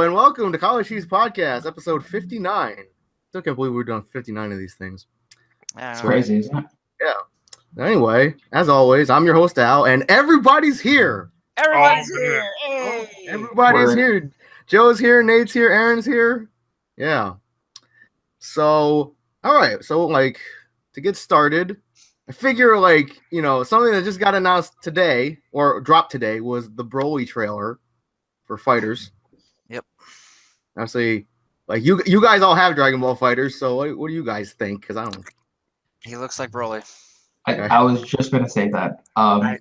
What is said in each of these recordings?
Hello and welcome to College Cheese Podcast, episode 59. Still can't believe we're doing 59 of these things. It's crazy, isn't it? Yeah. Anyway, as always, I'm your host Al, and everybody's here. Everybody's here. Hey. Everybody's here. Joe's here, Nate's here, Aaron's here. Yeah. So, all right. So, to get started, I figure, something that just got announced today or dropped today was the Broly trailer for Fighters. Yep. Obviously, you guys all have Dragon Ball Fighters, so what do you guys think? Because I don't. He looks like Broly. I was just gonna say that. I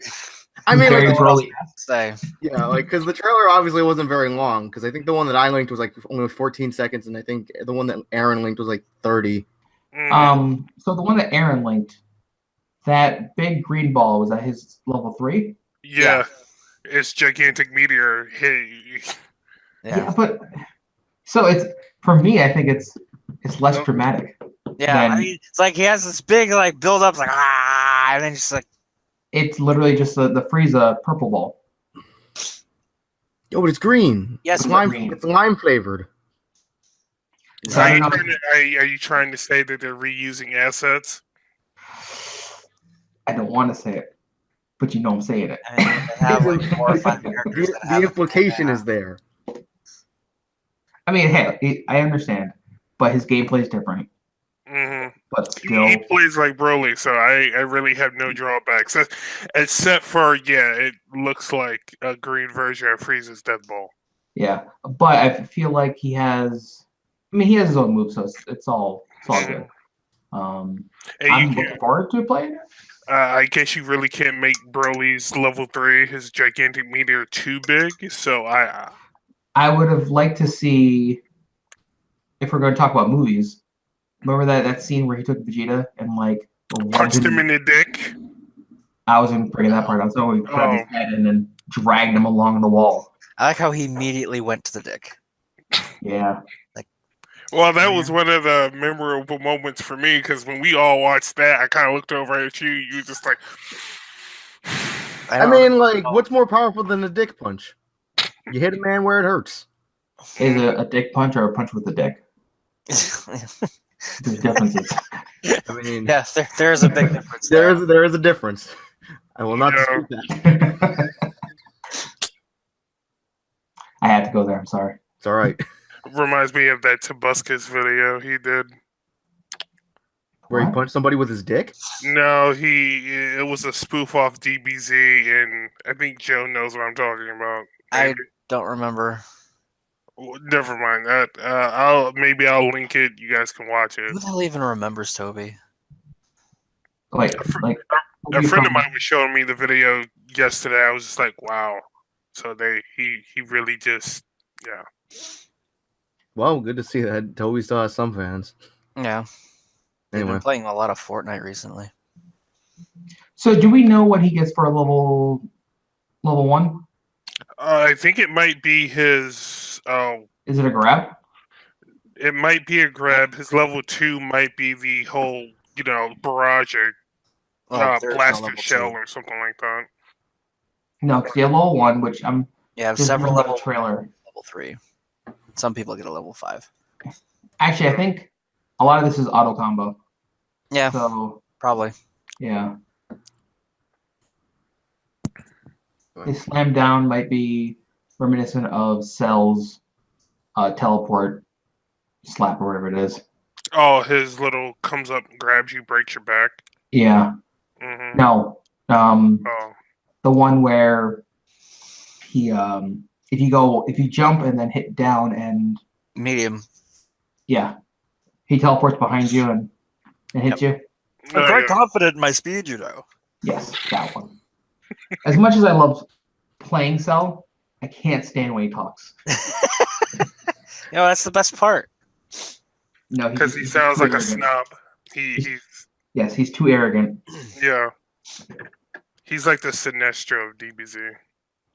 mean, very Broly. Say. Yeah, because the trailer obviously wasn't very long. Because I think the one that I linked was only 14 seconds, and I think the one that Aaron linked was 30. So the one that Aaron linked, that big green ball, was that his level 3? Yeah. It's gigantic meteor. Hey. Yeah, but so it's for me. I think it's less dramatic. Yeah, I mean, it's like he has this big build up, and then just it's literally just the Frieza purple ball. Yo, but it's green. Yes, it's lime. It's lime flavored. So Are you trying to say that they're reusing assets? I don't want to say it, but you know I'm saying it. I mean, they have 4 or 5 characters. The implication is there. I mean, hey, I understand, but his gameplay is different. Mm-hmm. But still, He plays like Broly, so I really have no drawbacks, except for it looks like a green version of Frieza's Death Ball. yeah. But I feel like he has. I mean, he has his own moves, so it's all good. I'm looking forward to playing it. I guess you really can't make Broly's level 3, his gigantic meteor, too big. So I would have liked to see, if we're going to talk about movies, remember that scene where he took Vegeta and punched him in the dick. I wasn't bringing that part up. So we grabbed his head and then dragged him along the wall. I like how he immediately went to the dick. Yeah. Well, that was one of the memorable moments for me, because when we all watched that, I kind of looked over at you. You were just like... I mean, what's more powerful than a dick punch? You hit a man where it hurts. Is it a dick punch or a punch with a dick? There's differences. I mean, yes, there is a big difference. There is a difference. I will not dispute that. I had to go there. I'm sorry. It's all right. Reminds me of that Tabuscus video he did. Where he punched somebody with his dick? No, it was a spoof off DBZ, and I think Joe knows what I'm talking about. I don't remember. Never mind that. I'll link it. You guys can watch it. Who the hell even remembers Toby? A friend of mine was showing me the video yesterday. I was just like, wow. So he really just Well, good to see that Toby still has some fans. Yeah. They've Anyway, been playing a lot of Fortnite recently. So do we know what he gets for a level 1? I think it might be his. Is it a grab? It might be a grab. His level 2 might be the whole, barrage or blaster shell or something like that. No, because you have level 1, which I'm. Yeah, several level trailer. Level 3. Some people get a level 5. Actually, I think a lot of this is auto combo. Yeah, So probably. yeah. His slam down might be reminiscent of Cell's teleport slap or whatever it is. Oh, his little comes up, grabs you, breaks your back. Yeah. Mm-hmm. No. The one where he if you jump and then hit down and Medium. yeah, he teleports behind you and hits you. I'm quite confident in my speed, Yes, that one. As much as I love playing Cell, I can't stand when he talks. That's the best part. No, because he sounds like a snob. He's too arrogant. Yeah. He's like the Sinestro of DBZ.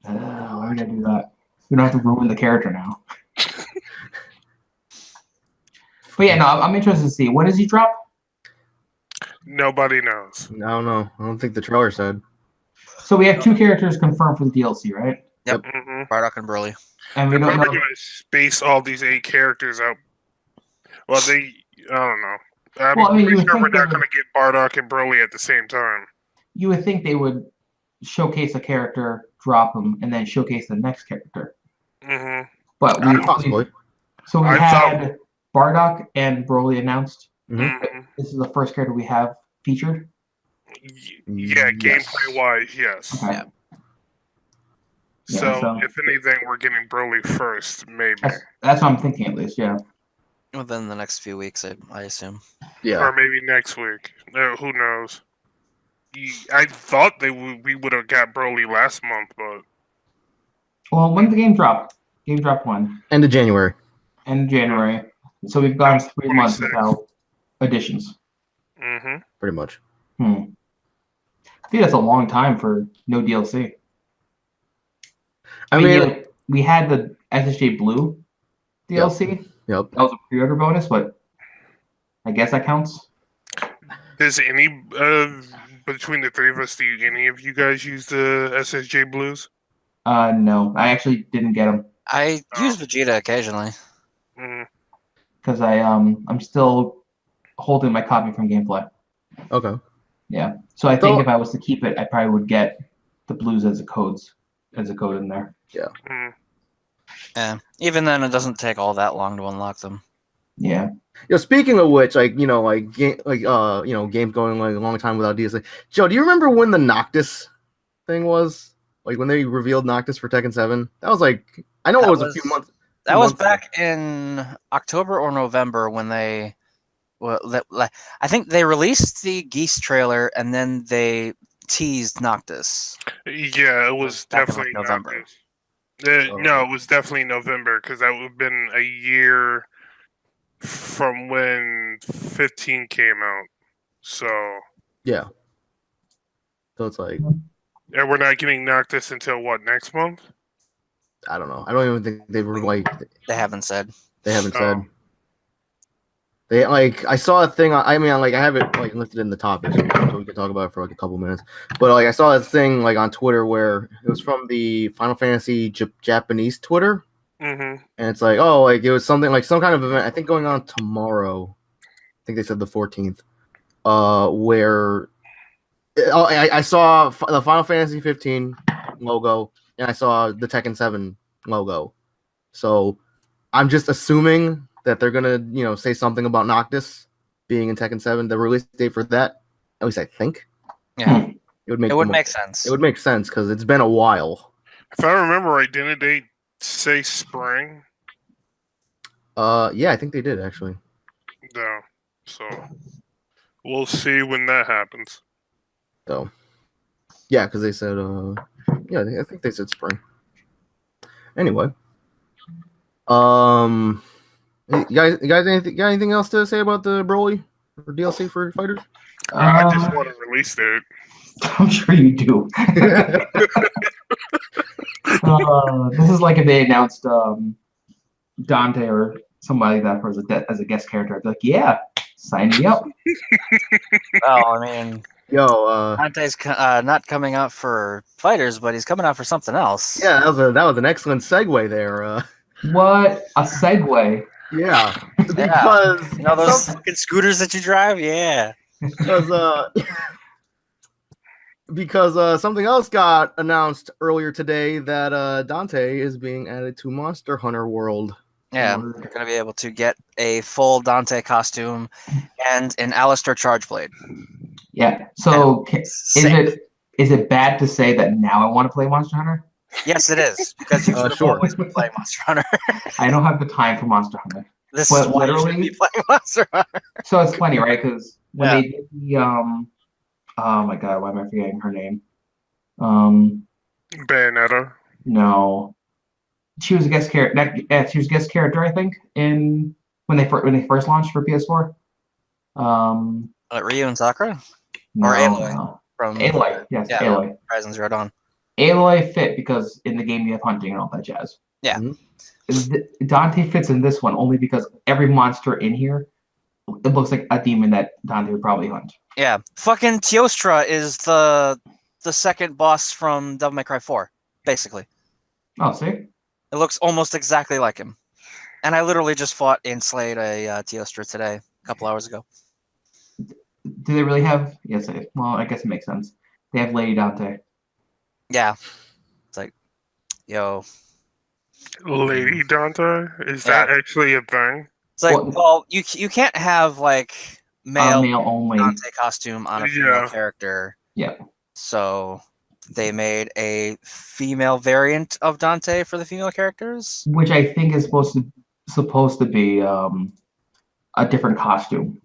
Why would I do that? We don't have to ruin the character now. But yeah, no, I'm interested to see. When does he drop? Nobody knows. I don't know. I don't think the trailer said. So we have 2 characters confirmed for the DLC, right? Yep. Mm-hmm. Bardock and Broly. And we They're don't probably know. going to space all these 8 characters out. Well, I don't know. I'm Well, I mean, pretty you would sure we're think they not would, going to get Bardock and Broly at the same time. you would think they would showcase a character, drop them, and then showcase the next character. Mm-hmm. But Possibly. So we I had Bardock and Broly announced. Mm-hmm. This is the first character we have featured. Yeah, Yes. gameplay-wise, yes. Okay. Yeah. Yeah, So, if anything, we're getting Broly first, maybe. that's what I'm thinking, at least. Yeah. Within the next few weeks, I assume. Yeah. Or maybe next week. No, who knows? I thought we would have got Broly last month, but Well, when did the game drop? Game dropped when? End of January. End of January. So we've gone That was 3 months 26. without additions. mm-hmm. Pretty much. I think that's a long time for no DLC. I mean, yeah, we had the SSJ Blue DLC. Yep. That was a pre-order bonus, but I guess that counts. Does any between the 3 of us, do any of you guys use the SSJ Blues? No, I actually didn't get them I use Vegeta occasionally. because I'm still holding my copy from Gameplay. Okay. Yeah, so I think if I was to keep it, I probably would get the Blues as a code in there. Yeah. Yeah. Even then, it doesn't take all that long to unlock them. Yeah. Speaking of which, games going like a long time without DLC. Joe, do you remember when the Noctis thing was? Like when they revealed Noctis for Tekken 7? That was like, I know it was a few months. That was back in October or November when they. Well, I think they released the Geese trailer and then they teased Noctis. Yeah, it was definitely November. No, it was definitely November because that would have been a year from when 15 came out. So yeah. So it's like, and we're not getting Noctis until what, next month? I don't know. I don't even think they were like. They haven't said. They haven't said. They I saw a thing. I have it like listed in the topics, so we can talk about it for like a couple minutes. But I saw a thing like on Twitter where it was from the Final Fantasy Japanese Twitter, and it's like, it was something like some kind of event. I think going on tomorrow. I think they said the 14th. Where I saw the Final Fantasy 15 logo and I saw the Tekken 7 logo. So I'm just assuming that they're gonna, say something about Noctis being in Tekken 7. The release date for that, at least I think. Yeah, it would make sense. It would make sense because it's been a while. If I remember right, didn't they say spring? Yeah, I think they did actually. No, so we'll see when that happens. So, yeah, because they said, I think they said spring. Anyway, you guys, got anything else to say about the Broly or DLC for fighters? I just want to release it. I'm sure you do. This is like if they announced Dante or somebody like that as a guest character. I'd be like, yeah, sign me up. Well, I mean, Dante's not coming out for fighters, but he's coming out for something else. Yeah, that was an excellent segue there. What a segue! Yeah, because those fucking scooters that you drive. Yeah, because something else got announced earlier today that Dante is being added to Monster Hunter World. Yeah, you're going to be able to get a full Dante costume and an Alistair Chargeblade. Yeah. So is it bad to say that now I want to play Monster Hunter? Yes, it is, because you should have always been playing Monster Hunter. I don't have the time for Monster Hunter. This is why you should be playing Monster Hunter. So it's funny, right? Because when they did the oh my god, why am I forgetting her name? Bayonetta. No, she was a guest character. She was a guest character, I think, in when they first launched for PS4. Ryu and Sakura, no, or Aloy from Aloy. Yes, Aloy. Horizon Zero Dawn. Aloy fit because in the game you have hunting and all that jazz. Yeah. Dante fits in this one only because every monster in here, it looks like a demon that Dante would probably hunt. Yeah. Fucking Teostra is the second boss from Devil May Cry 4, basically. Oh, see? It looks almost exactly like him. And I literally just fought and slayed a Teostra today, a couple hours ago. Do they really have? Yes. Well, I guess it makes sense. They have Lady Dante. Yeah. It's like, yo. Lady Dante? Is that actually a thing? It's like, well, you can't have like male only Dante costume on a female character. Yeah. So they made a female variant of Dante for the female characters, which I think is supposed to be a different costume.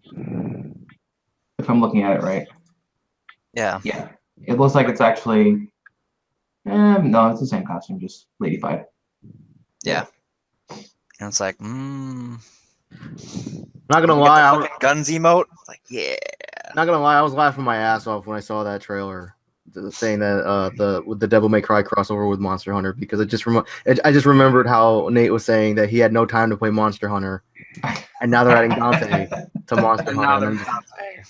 If I'm looking at it right. Yeah. Yeah. It looks like it's actually. No, it's the same costume, just ladyfied. Yeah. And it's like, Not gonna lie, guns emote. Like, yeah. Not gonna lie, I was laughing my ass off when I saw that trailer, saying that the Devil May Cry crossover with Monster Hunter, because I just remembered how Nate was saying that he had no time to play Monster Hunter, and now they're adding Dante to Monster Hunter,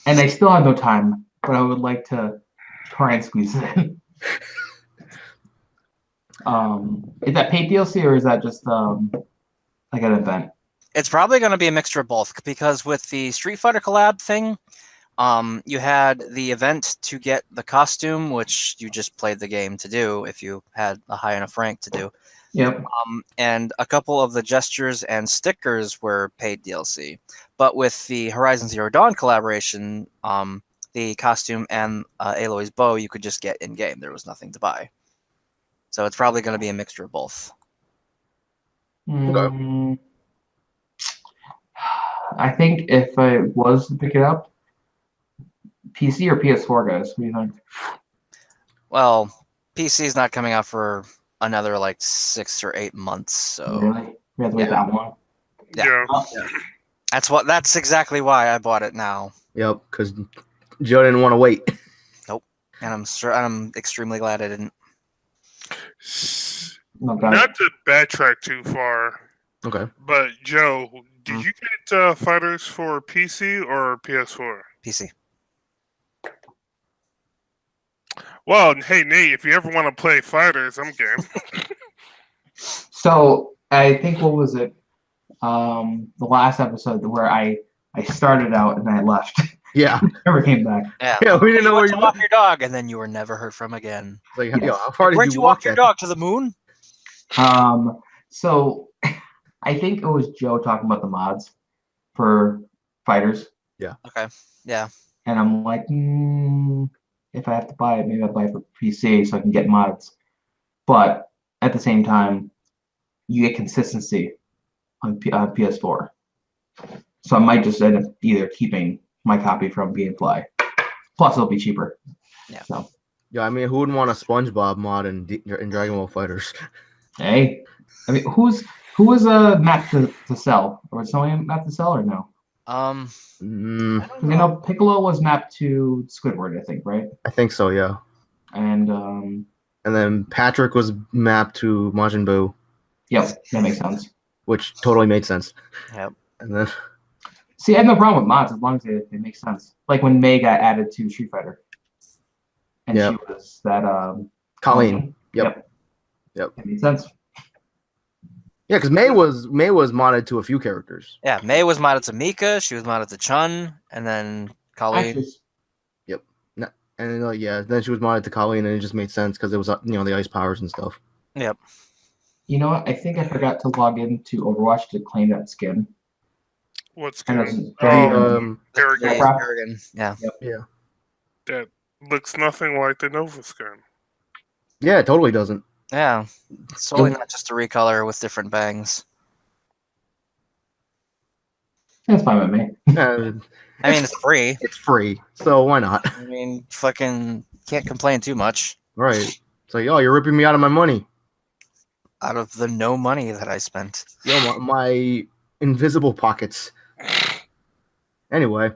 and I still have no time, but I would like to try and squeeze it in. Is that paid DLC or is that just like an event? It's probably going to be a mixture of both, because with the Street Fighter collab thing, you had the event to get the costume, which you just played the game to do if you had a high enough rank to do. Yep. And a couple of the gestures and stickers were paid DLC. But with the Horizon Zero Dawn collaboration, the costume and Aloy's bow you could just get in-game. There was nothing to buy. So it's probably going to be a mixture of both. Okay. I think if I was to pick it up, PC or PS4, guys? What do you think? Well, PC is not coming out for another like 6 or 8 months. So really, we have to wait that long. Yeah. That's exactly why I bought it now. Yep, because Joe didn't want to wait. Nope, and I'm extremely glad I didn't. Not to backtrack too far. Okay. But Joe, did you get Fighters for PC or PS4? PC. Well, hey Nate, if you ever want to play Fighters, I'm game. So I think what was it? The last episode where I started out and I left. Yeah. Never came back. Yeah, we didn't know where you walk your dog, and then you were never heard from again. Like, yo, how far Where'd did you walk your dog to the moon? So I think it was Joe talking about the mods for Fighters. Yeah. Okay. Yeah. And I'm like, if I have to buy it, maybe I'll buy it for PC so I can get mods. But at the same time, you get consistency on PS4. So I might just end up either keeping my copy from Gamefly. Plus, it'll be cheaper. Yeah. So. Yeah, I mean, who wouldn't want a SpongeBob mod in Dragon Ball Fighters? Hey, I mean, who was mapped to sell, or was someone mapped to sell, or no? I don't know. You know, Piccolo was mapped to Squidward, I think, right? I think so, yeah. And then Patrick was mapped to Majin Buu. Yep, that makes sense. Which totally made sense. Yep. And then, see, I have no problem with mods as long as it makes sense. Like when May got added to Street Fighter, and she was that Colleen. Yep. It makes sense. Yeah, because May was modded to a few characters. Yeah, May was modded to Mika. She was modded to Chun, and then Colleen. Yep. And then then she was modded to Colleen, and it just made sense because it was the ice powers and stuff. Yep. You know what? I think I forgot to log into Overwatch to claim that skin. What skin? Paragon. Yeah. Yep. Yeah. That looks nothing like the Nova skin. Yeah, it totally doesn't. Yeah. It's totally not just a recolor with different bangs. That's fine with me. I mean, it's free. It's free, so why not? I mean, fucking can't complain too much. Right. It's like, oh, you're ripping me out of my money. Out of the no money that I spent. Yo, my invisible pockets. Anyway,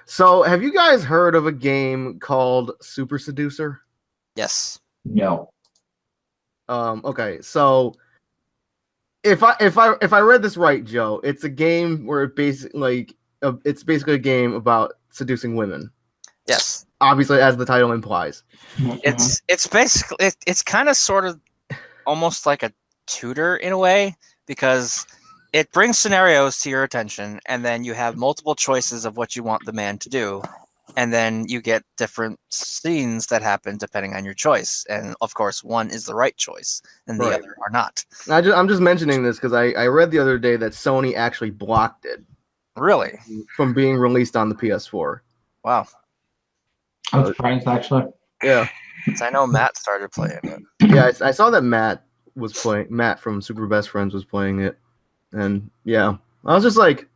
so have you guys heard of a game called Super Seducer? Yes. No. Okay, so if I read this right, Joe, it's a game where it's basically a game about seducing women. Yes. Obviously, as the title implies. It's basically it's kind of sort of almost like a tutor in a way, because it brings scenarios to your attention, and then you have multiple choices of what you want the man to do, and then you get different scenes that happen depending on your choice. And of course, one is the right choice, and the Right. other are not. I'm just mentioning this because I read the other day that Sony actually blocked it Really? from being released on the PS4. Wow. I'm surprised, actually. Yeah. So I know Matt started playing it. Yeah, I saw that Matt from Super Best Friends was playing it. And yeah, I was just like,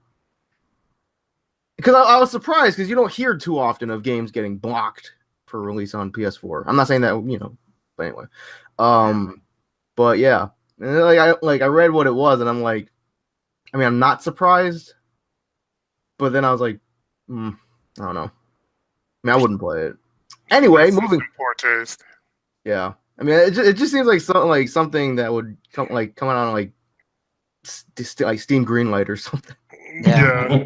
because I was surprised because you don't hear too often of games getting blocked for release on PS4. I'm not saying that, but anyway. But yeah, and I read what it was, and I'm like, I mean, I'm not surprised, but then I was like, I don't know. I mean, I wouldn't play it. Anyway, moving. Poor taste. Yeah, I mean, it just seems like something that would come out on like Steam Greenlight or something. Yeah.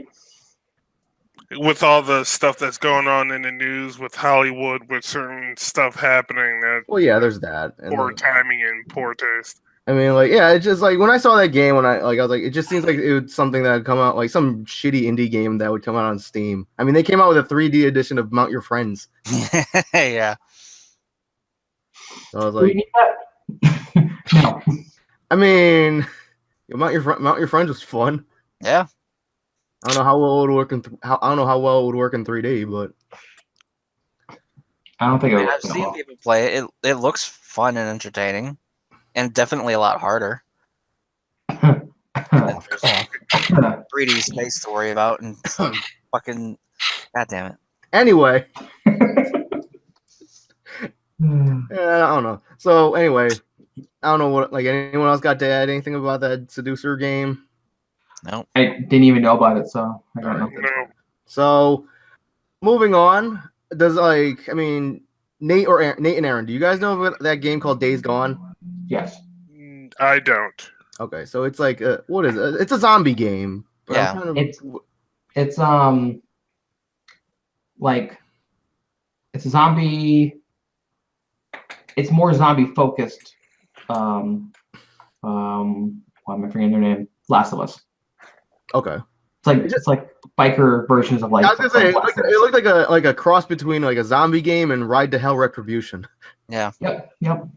With all the stuff that's going on in the news with Hollywood, with certain stuff happening, that Well, yeah, there's that. And poor timing and poor taste. I mean, like, yeah, it's just like when I saw that game, I was like, it just seems like it was something that would come out, like some shitty indie game that would come out on Steam. I mean, they came out with a 3D edition of Mount Your Friends. Yeah. So I was Do we like, need that? No. I mean, Mount Your Friends was fun. Yeah. I don't know how well it would work I don't know how well it would work in 3D, but I don't think it I've seen people play it. It looks fun and entertaining, and definitely a lot harder. There's 3D space to worry about, and fucking goddamn it. anyway, yeah, I don't know. So anyway, I don't know what anyone else got to add anything about that Seducer game. No. I didn't even know about it, so I don't know. No. So moving on, Nate and Aaron, do you guys know about that game called Days Gone? Yes. I don't. Okay, so it's like what is it? It's a zombie game. But Yeah. I'm kind of, It's like it's a zombie. It's more zombie focused. Why am I forgetting their name? Last of Us. okay. It's like biker versions of like. I was gonna say Last of Us. it looked like a cross between like a zombie game and Ride to Hell Retribution. Yeah. Yep.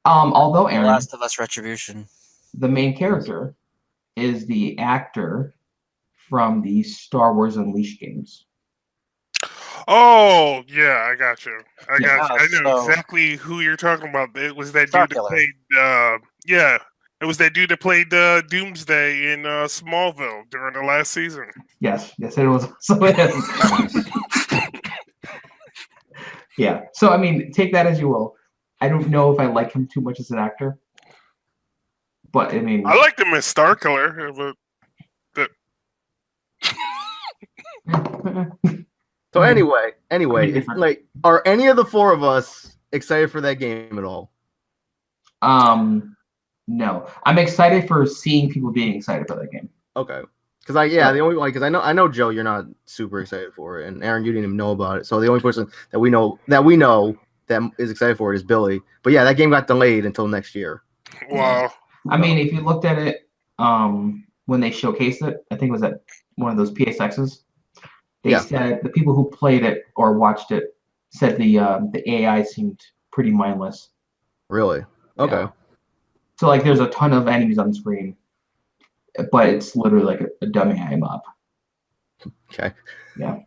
Although Aaron, Last of Us Retribution. the main character is the actor from the Star Wars Unleashed games. Oh, yeah, I got you. I know so- exactly who you're talking about. It was that Star dude that Killer. played, it was that dude that played Doomsday in Smallville during the last season. Yes, it was. So it is. Yeah. So I mean, take that as you will. I don't know if I like him too much as an actor, but I mean, I liked him as Star Killer, but So anyway, it's different. like, are any of the four of us excited for that game at all? no. I'm excited for seeing people being excited for that game. Okay, because I know Joe, you're not super excited for it, and Aaron, you didn't even know about it. So the only person that we know that is excited for it is Billy. But yeah, that game got delayed until next year. wow. I mean, if you looked at it, when they showcased it, I think it was at one of those PSXs. They said the people who played it or watched it said the AI seemed pretty mindless. Really? Okay. Yeah. So like, there's a ton of enemies on the screen, but it's literally like a dummy AI mob. Okay. Yeah.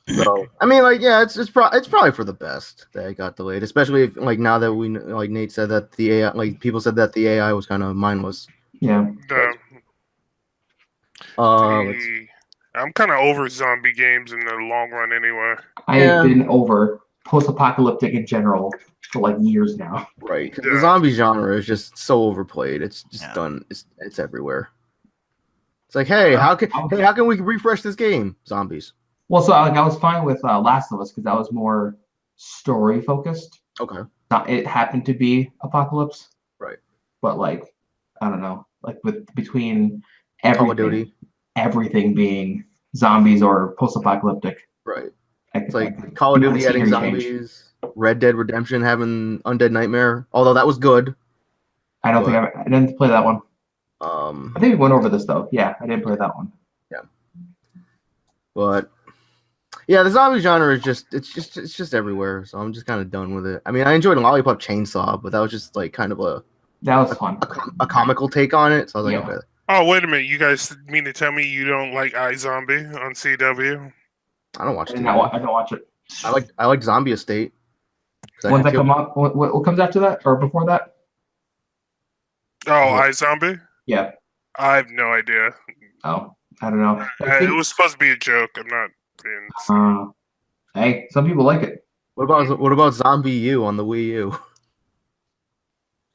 So I mean, like, yeah, it's probably for the best that it got delayed, especially if like now that we like Nate said that the AI, like people said that the AI was kind of mindless. Yeah. I'm kind of over zombie games in the long run anyway. I've been over post-apocalyptic in general for like years now. Right. 'Cause the zombie genre is just so overplayed. It's just done. It's everywhere. It's like, hey, how can we refresh this game? Zombies. Well, so I was fine with Last of Us because that was more story focused. Okay. It happened to be apocalypse. Right. But like, I don't know, like between Call of Duty. everything being zombies or post-apocalyptic. Right. It's like Call of Duty adding zombies, Red Dead Redemption having Undead Nightmare, although that was good. I don't think I didn't play that one. I think we went over this though. Yeah, I didn't play that one. Yeah. But yeah, the zombie genre is just everywhere. So I'm just kind of done with it. I mean, I enjoyed Lollipop Chainsaw, but that was just like kind of That was fun. a comical take on it. So I was like, Yeah. okay. Oh, wait a minute. You guys mean to tell me you don't like iZombie on CW? I don't watch I TV. don't watch it. I like Zombie Estate. When's that come up? What comes after that or before that? Oh, iZombie? Yeah. I have no idea. Oh, I don't know. It was supposed to be a joke. I'm not being. Hey, some people like it. What about Zombie U on the Wii U?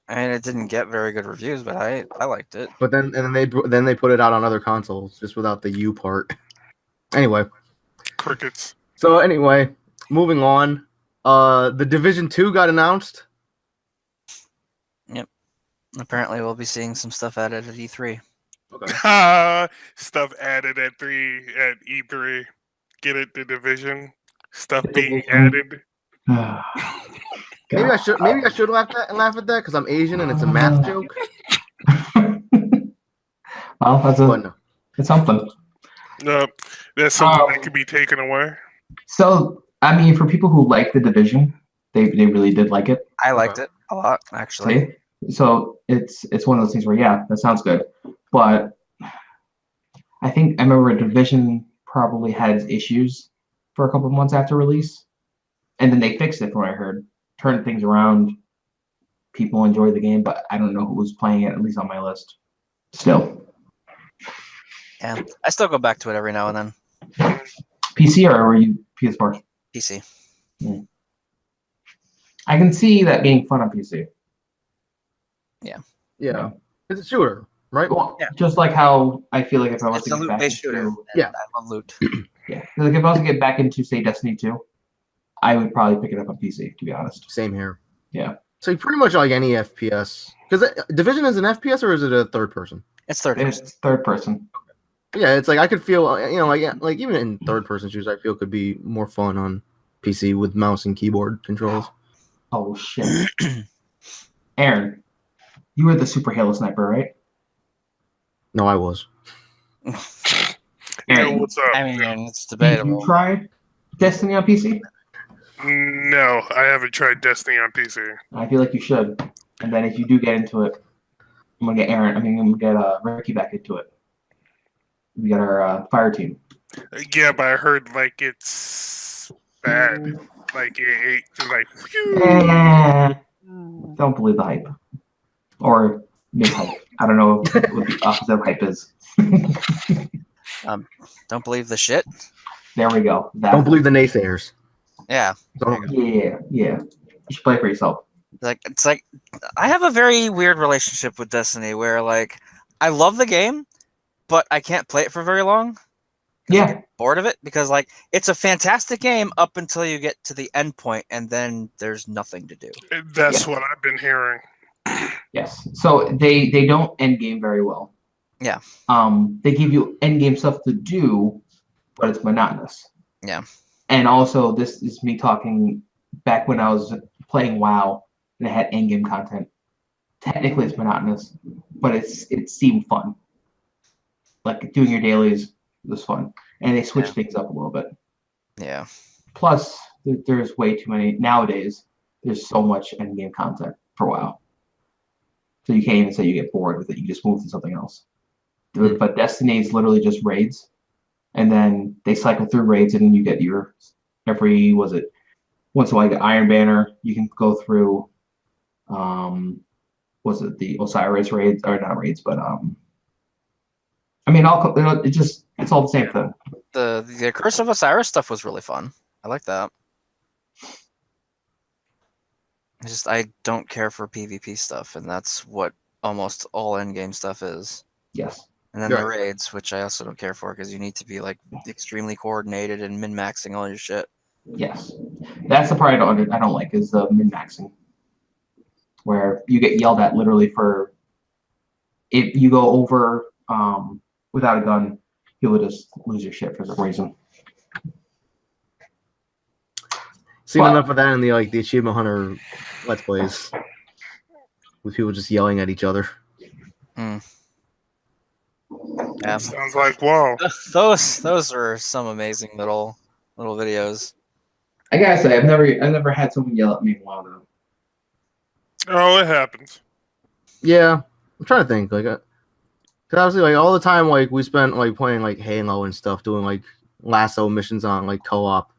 I mean, it didn't get very good reviews, but I liked it. But then they put it out on other consoles just without the U part. Anyway. Crickets. So anyway, moving on. The Division 2 got announced. Yep. Apparently, we'll be seeing some stuff added at E3. Okay. Stuff added at E3. Get it? The Division. Stuff being added. Maybe I should laugh at that because I'm Asian and it's a math joke. Well, that's something. No, that's something that could be taken away. So, I mean, for people who like the Division, they really did like it. I liked it a lot, actually. See? So it's one of those things where, yeah, that sounds good. But I remember Division probably had its issues for a couple of months after release. And then they fixed it from what I heard. Turned things around. People enjoyed the game, but I don't know who was playing it, at least on my list. Still. Yeah, I still go back to it every now and then. PC or were you PS4? PC. I can see that being fun on PC. Yeah. It's a shooter, right? Well, Yeah. just like how I feel like if I was It's to a get back loot-based shooter. into, Yeah. I love loot. yeah, like if I was to get back into say Destiny 2, I would probably pick it up on PC, to be honest. Same here. Yeah. So you pretty much like any FPS. Because Division is an FPS or is it a third person? It's third person. It's third person. Yeah, it's like I could feel, like even in third person shooters, I feel could be more fun on PC with mouse and keyboard controls. Oh shit. Aaron, you were the Super Halo sniper, right? No, I was. Yo, what's up? I mean, it's Did debatable. you try Destiny on PC? No, I haven't tried Destiny on PC. I feel like you should. And then if you do get into it, I'm gonna get Ricky back into it. We got our fire team. Yeah, but I heard like it's bad. Like phew. Don't believe the hype. Or mid-hype. I don't know what the opposite of hype is. Don't believe the shit. There we go. Don't believe the naysayers. Yeah. Yeah. You should play for yourself. It's like I have a very weird relationship with Destiny where like I love the game, but I can't play it for very long. Yeah. I get bored of it because like it's a fantastic game up until you get to the end point and then there's nothing to do. That's what I've been hearing. Yes. So they don't end game very well. Yeah. They give you end game stuff to do, but it's monotonous. Yeah. And also, this is me talking back when I was playing WoW and I had end game content. Technically, it's monotonous, but it seemed fun. Like doing your dailies was fun, and they switched things up a little bit. Yeah. Plus, there's way too many nowadays. There's so much end game content for WoW, so you can't even say you get bored with it. You just move to something else. But Destiny is literally just raids, and then they cycle through raids, and then you get your once in a while you get Iron Banner. You can go through the Osiris raids, or not raids, but I mean, it's all the same thing. The Curse of Osiris stuff was really fun. I like that. I don't care for PvP stuff, and that's what almost all endgame stuff is. Yes. And then the raids, which I also don't care for because you need to be like extremely coordinated and min-maxing all your shit. Yes, that's the part I don't like is the min-maxing, where you get yelled at literally for if you go over without a gun, you will just lose your shit for some reason. Seen enough of that in the Achievement Hunter Let's Plays. with people just yelling at each other. Yeah. Sounds like wow. Those are some amazing little videos. I gotta say, I've never had someone yell at me while though. Oh, it happens. Yeah, I'm trying to think like, cause obviously like all the time like we spent like playing like Halo and stuff, doing like lasso missions on like co-op.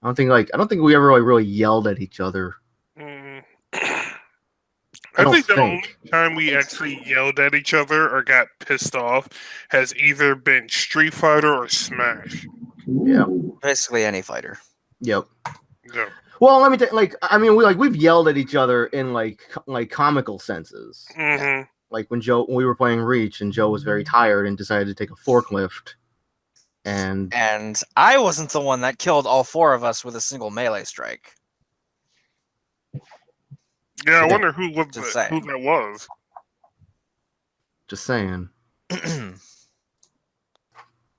I don't think we ever like really yelled at each other. Mm. I don't think the think. only time we actually yelled at each other or got pissed off has either been Street Fighter or Smash. Yeah. Ooh. Basically any fighter. Yep. Yeah. Well, let me like I mean we've yelled at each other in like comical senses. Mm-hmm. Like when we were playing Reach and Joe was very tired and decided to take a forklift. And I wasn't the one that killed all 4 of us with a single melee strike. Yeah, I wonder who that was. Just saying.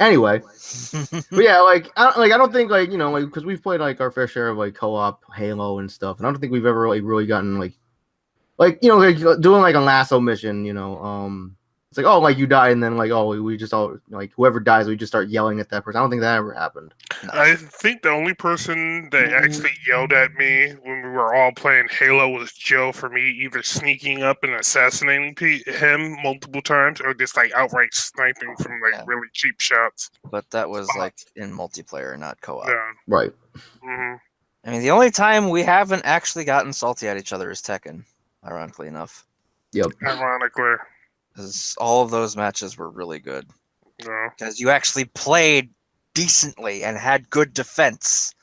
Anyway, but yeah, like I don't think like like because we've played like our fair share of like co-op Halo and stuff, and I don't think we've ever really gotten like like doing like a lasso mission. It's like, oh, like you die, and then like, oh, we just all like whoever dies, we just start yelling at that person. I don't think that ever happened. No. I think the only person that actually yelled at me when we were all playing Halo was Joe for me either sneaking up and assassinating him multiple times or just like outright sniping from like really cheap shots. But that was like in multiplayer, not co-op. Yeah. Right. Mm-hmm. I mean, the only time we haven't actually gotten salty at each other is Tekken, ironically enough. Yep. Ironically. Because all of those matches were really good. No. Because you actually played decently and had good defense.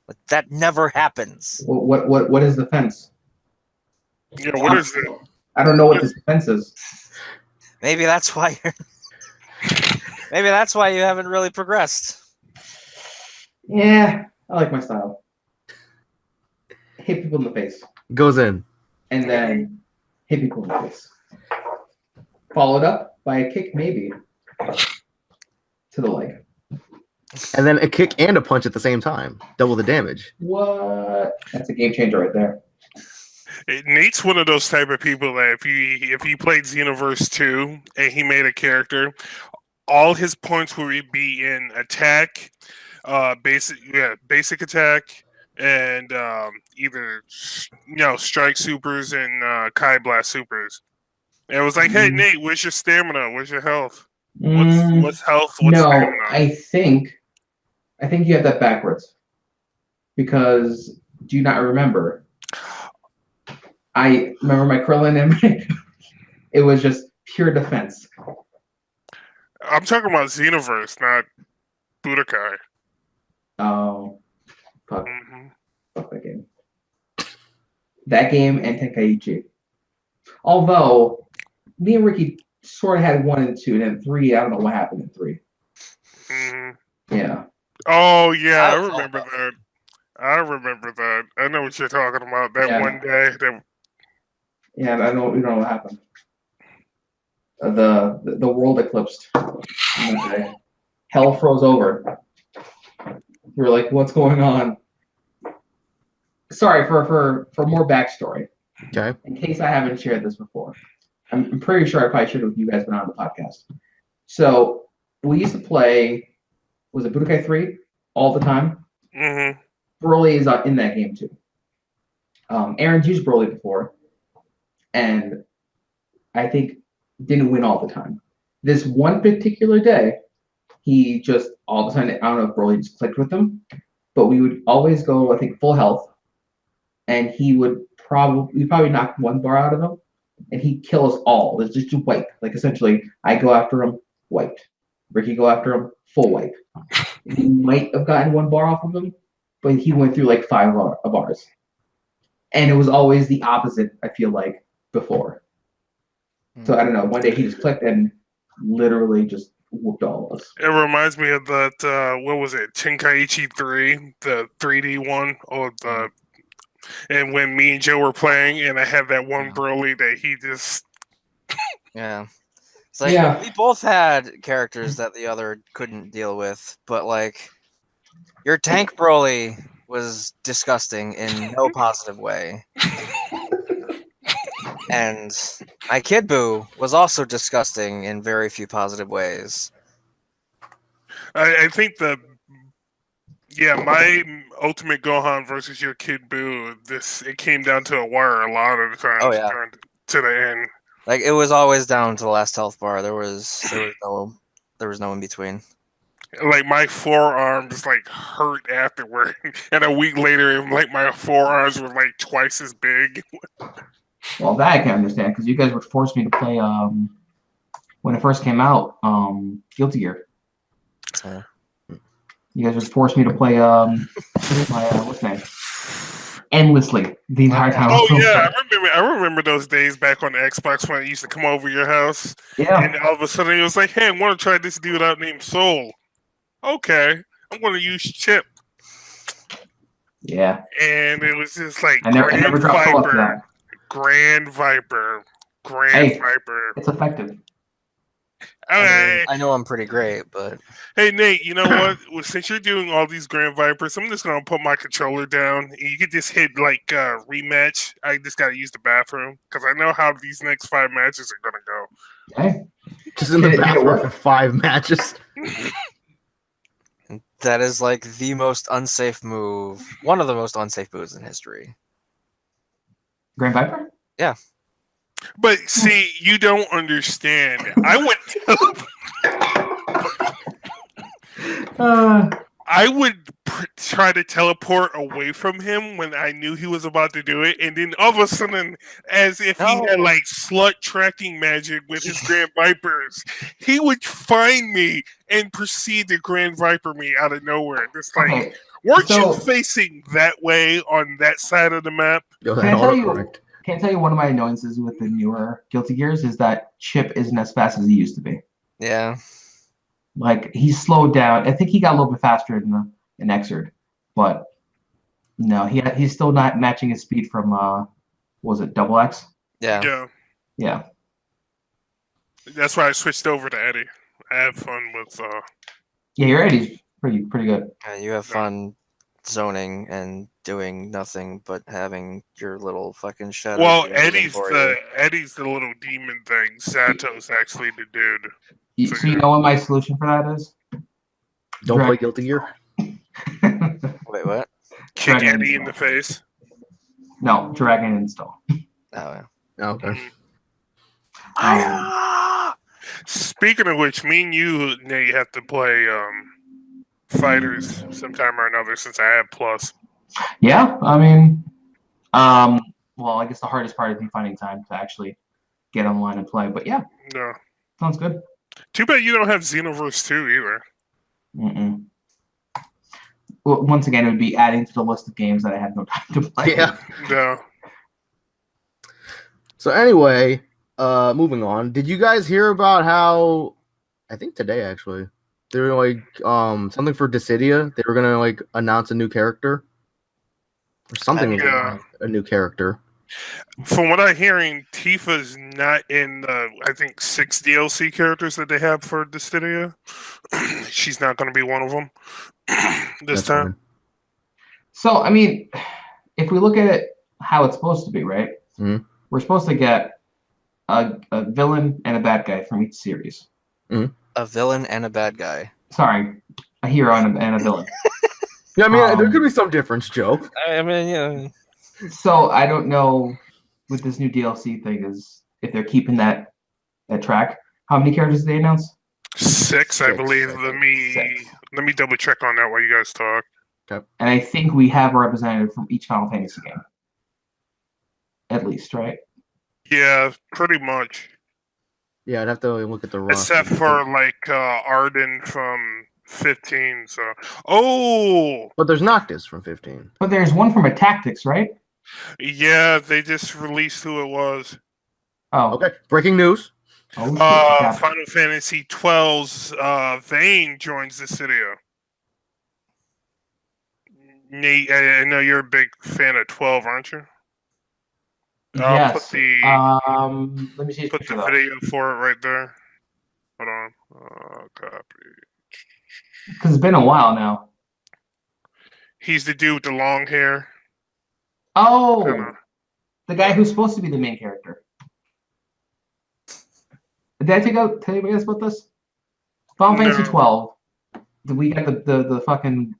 But that never happes. What is defense? Yeah, what is it? I don't know what this defense is. Maybe that's why maybe that's why you haven't really progressed. Yeah, I like my style. Hit people in the face. Goes in. And then hit people in the face. Followed up by a kick, maybe, to the leg. And then a kick and a punch at the same time. Double the damage. What? That's a game changer right there. Nate's one of those type of people that if he played Xenoverse 2 and he made a character, all his points would be in attack, basic attack, and either strike supers and Kai Blast supers. And it was like, hey Nate, where's your stamina? Where's your health? What's health? What's stamina? I think you have that backwards. Because do you not remember? I remember my Krillin and it was just pure defense. I'm talking about Xenoverse, not Budokai. Oh, fuck. Mm-hmm. Fuck that game. That game and Tenkaichi. Although, me and Ricky sort of had 1 and 2, and then 3, I don't know what happened in 3. Mm-hmm. Yeah. Oh, yeah, I remember that. I know what you're talking about. That one day. Yeah, I know. We don't know what happened. The world eclipsed. Hell froze over. We were like, "What's going on?" Sorry for more backstory. Okay. In case I haven't shared this before, I'm pretty sure I probably shared it with you guys, but not on the podcast. So we used to play. Was it Budokai 3 all the time? Mm-hmm. Broly is in that game too. Aaron's used Broly before, and I think didn't win all the time. This one particular day, he just all of a sudden, I don't know if Broly just clicked with him, but we would always go, I think, full health, and he would probably knock 1 bar out of him, and he'd kill us all. It's just a wipe. Like essentially, I go after him, wiped. Ricky go after him, full wipe. He might have gotten 1 bar off of him, but he went through like 5 of ours. And it was always the opposite, I feel like, before. So I don't know. One day he just clicked and literally just whooped all of us. It reminds me of that, what was it, Tenkaichi 3, the 3D one, and when me and Joe were playing, and I had that one Broly that he just... Yeah. It's like, we both had characters that the other couldn't deal with, but like, your tank Broly was disgusting in no positive way. And my Kid Buu was also disgusting in very few positive ways. I think my Ultimate Gohan versus your Kid Buu, it came down to a wire a lot of the times. Oh, yeah. To the end. Like, it was always down to the last health bar. There was no in between. Like my forearms like hurt afterward, and a week later, like my forearms were like twice as big. Well, that I can understand because you guys would force me to play when it first came out, Guilty Gear. You guys would force me to play what's name? Endlessly the entire time. Oh yeah, I remember those days back on the Xbox when I used to come over your house. Yeah. And all of a sudden it was like, hey, I want to try this dude out named Soul. Okay, I'm going to use Chip. Yeah. And it was just like I never dropped Soul after that. Grand Viper. It's effective. Okay. I know I'm pretty great, but hey Nate, you know what? Well, since you're doing all these Grand Vipers, I'm just gonna put my controller down. You could just hit like rematch. I just gotta use the bathroom because I know how these next 5 matches are gonna go. Hey. Just in the bathroom for 5 matches. That is like the most unsafe move. One of the most unsafe moves in history. Grand Viper? Yeah. But see, you don't understand. I would try to teleport away from him when I knew he was about to do it, and then all of a sudden, as if he had like slut tracking magic with his Grand Vipers, he would find me and proceed to Grand Viper me out of nowhere. Just like, weren't you facing that way on that side of the map? Can I tell you one of my annoyances with the newer Guilty Gears is that Chip isn't as fast as he used to be. Yeah. Like, he's slowed down. I think he got a little bit faster in Xrd, but no, he's still not matching his speed from was it Double X? Yeah. Yeah. That's why I switched over to Eddie. I have fun with Yeah, your Eddie's pretty good. Yeah, you have fun zoning and doing nothing but having your little fucking shadow. Well, Eddie's the little demon thing. Sato's actually the dude. So you know what my solution for that is? Don't play Guilty Gear. Wait, what? Kick Eddie in the face? No, drag and install. Oh, yeah. Okay. Speaking of which, me and you, Nate, have to play Fighters sometime or another since I have Plus. Yeah, I mean, well, I guess the hardest part is me finding time to actually get online and play. But yeah, no, sounds good. Too bad you don't have Xenoverse 2 either. Mm-mm. Well, once again, it would be adding to the list of games that I have no time to play. Yeah. No. So anyway, moving on. Did you guys hear about how? I think today actually, they were like something for Dissidia. They were gonna like announce a new character or something. Yeah. A new character. From what I'm hearing, Tifa's not in I think 6 DLC characters that they have for Dissidia. She's not going to be one of them this time. Fine. So, I mean, if we look at it how it's supposed to be, right? Mm-hmm. We're supposed to get a villain and a bad guy from each series. Mm-hmm. A villain and a bad guy. Sorry, a hero and a villain. Yeah, I mean, there could be some difference, Joe. I mean, yeah. So I don't know with this new DLC thing is if they're keeping that track. How many characters did they announce? 6, I believe. Six. Let me double check on that while you guys talk. Okay. And I think we have a representative from each Final Fantasy game. At least, right? Yeah, pretty much. Yeah, I'd have to look at the roster. Except for like Arden from 15. So, but there's Noctis from 15. But there's one from a Tactics, right? Yeah, they just released who it was. Oh, okay. Breaking news. Oh, Final Fantasy XII's Vayne joins Dissidia. Nate, I know you're a big fan of 12, aren't you? Yes. Put the let me see. Put the video for it right there. Hold on. Copy. Because it's been a while now. He's the dude with the long hair. Oh, the guy who's supposed to be the main character. Did I tell you guys about this? Final Fantasy No. 12. We got the fucking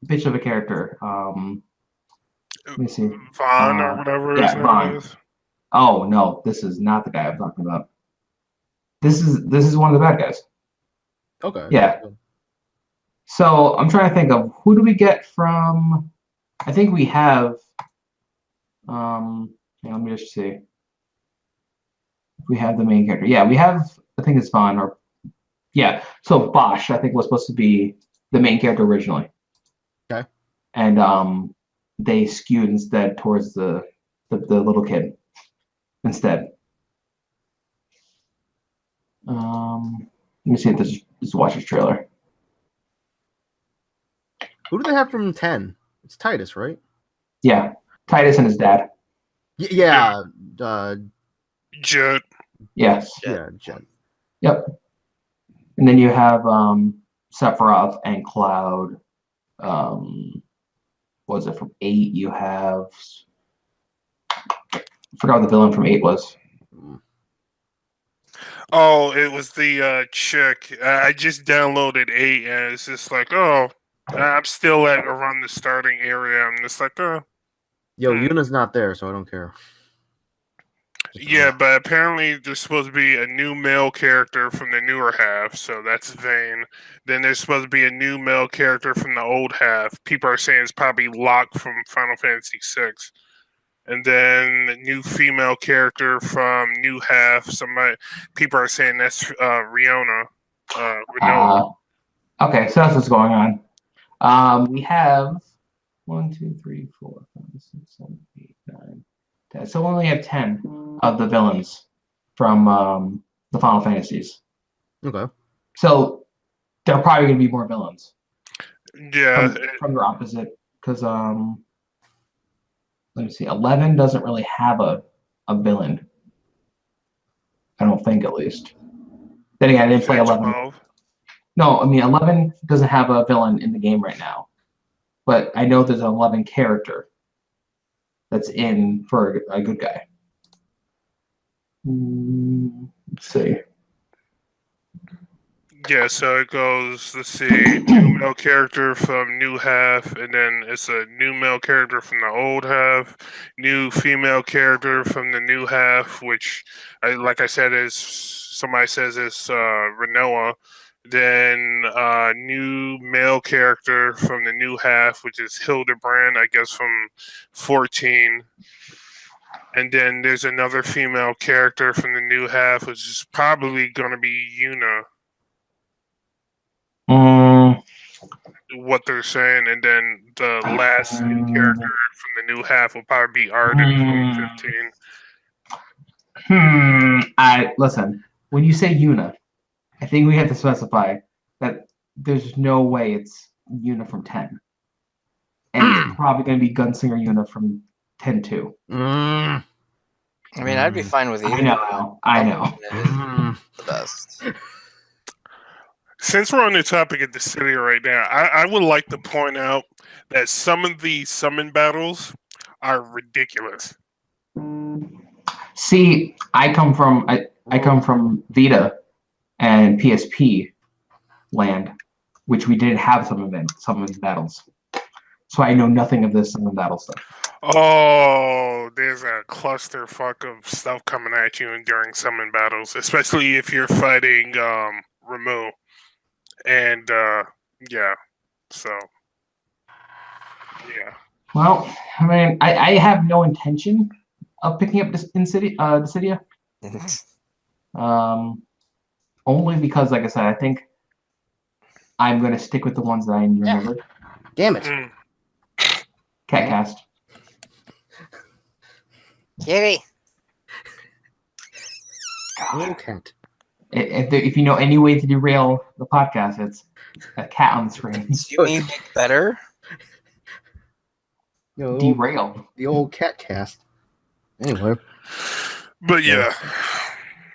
bitch of a character. Let me see. Vaughn or whatever his name Vaughn. is. Oh no, this is not the guy I'm talking about. This is one of the bad guys. Okay. Yeah. So I'm trying to think of who do we get from. I think we have. Let me just see. We have the main character. Yeah, we have. I think it's Vaughn or. Yeah. So Bosch, I think, was supposed to be the main character originally. Okay. And they skewed instead towards the little kid instead. Let me see if this is watch this trailer. Who do they have from 10? It's Titus, right? Yeah, Titus and his dad. Yeah. Jet. Yes. Yeah, Jet. Yep. And then you have Sephiroth and Cloud. What was it from 8? You have. I forgot what the villain from 8 was. Oh, it was the chick. I just downloaded 8, and it's just like, oh, I'm still at around the starting area. I'm just like, oh. Yo, Yuna's not there, so I don't care. Yeah, but apparently there's supposed to be a new male character from the newer half, so that's Vayne. Then there's supposed to be a new male character from the old half. People are saying it's probably Locke from Final Fantasy VI. And then a new female character from new half. People are saying that's Riona. Okay, so that's what's going on. We have 1, 2, 3, 4, 5, 6, 7, 8, 9, 10. So we only have 10 of the villains from the Final Fantasies. Okay. So there are probably going to be more villains. Yeah. From their opposite, because let me see. 11 doesn't really have a villain. I don't think, at least. Then again, I didn't play 11. 12? No, I mean 11 doesn't have a villain in the game right now, but I know there's an 11 character that's in for a good guy. Let's see. Yeah, so it goes, let's see, new male character from new half, and then it's a new male character from the old half, new female character from the new half, which, like I said, is somebody says it's Renoa. Then new male character from the new half, which is Hildebrand, I guess from 14. And then there's another female character from the new half, which is probably going to be Yuna. What they're saying, and then the last new character from the new half will probably be Arden 2015. Listen. When you say Yuna, I think we have to specify that there's no way it's Yuna from 10, and it's probably going to be Gunslinger Yuna from 10 too. I mean, I'd be fine with either. I know. The best. Since we're on the topic of Dissidia right now, I would like to point out that some of the summon battles are ridiculous. See, I come from Vita and PSP land, which we didn't have some of these battles. So I know nothing of this summon battle stuff. Oh, there's a clusterfuck of stuff coming at you during summon battles, especially if you're fighting Ramu. And yeah, so yeah. Well, I mean, I have no intention of picking up Dissidia. Only because, like I said, I think I'm going to stick with the ones that I remembered. Damn it. Catcast. Kitty. Little cat. If you know any way to derail the podcast, it's a cat on the screen. You mean make better? Yo, Derail. The old cat cast. Anyway. But yeah.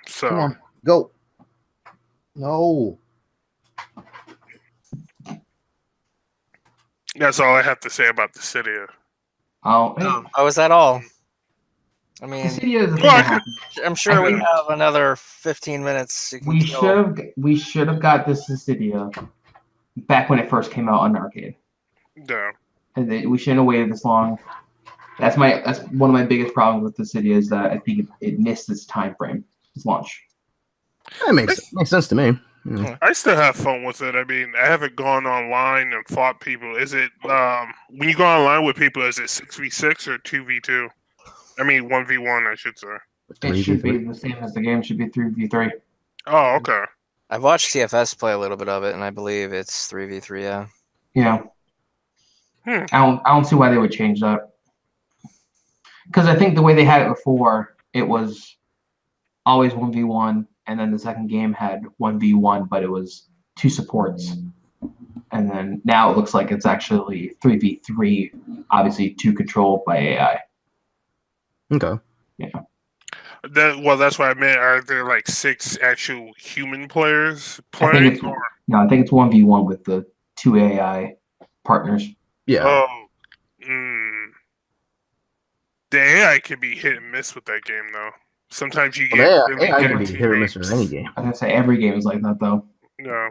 So come on, go. No. That's all I have to say about Dissidia. Oh, Oh, is that all? I mean, Dissidia is the thing Well, that happened. I'm sure we think- have another 15 minutes. You can We kill. should have got this Dissidia back when it first came out on arcade. no. And we shouldn't have waited this long. That's one of my biggest problems with Dissidia is that I think it missed its time frame, its launch. That makes sense to me. I still have fun with it. I mean, I haven't gone online and fought people. Is it when you go online with people? Is it 6v6 or 2v2? I mean 1v1, I should say. It should be the same as the game. Should be 3v3. Oh, okay. I've watched TFS play a little bit of it, and I believe it's 3v3. Yeah. Yeah. Hmm. I don't see why they would change that. Because I think the way they had it before, it was always 1v1, and then the second game had 1v1, but it was 2 supports. And then now it looks like it's actually 3v3, obviously 2 controlled by AI. Okay. Yeah. That's what I meant. Are there like 6 actual human players I think playing? it's I think it's 1v1 with the 2 AI partners. Yeah. Oh. The AI can be hit and miss with that game, though. Sometimes you get really AI good can be hit or miss with any game. I was gonna say every game is like that though. No.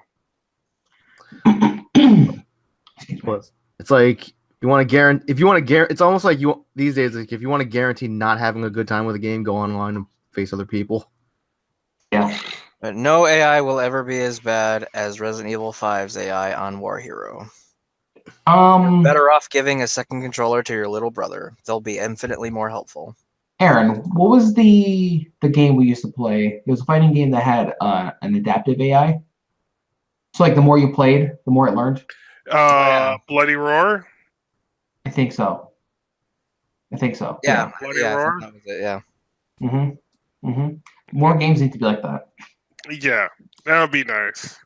Excuse me. Well, it's like you want to guarantee. If you want to guarantee, it's almost like you these days. Like if you want to guarantee not having a good time with a game, go online and face other people. Yeah. But no AI will ever be as bad as Resident Evil 5's AI on War Hero. You're better off giving a second controller to your little brother. They'll be infinitely more helpful. Aaron, what was the game we used to play? It was a fighting game that had an adaptive AI. So like the more you played, the more it learned. Bloody Roar? I think so. Yeah, Bloody yeah, I Roar? think that was it, yeah. More games need to be like that. Yeah, that would be nice.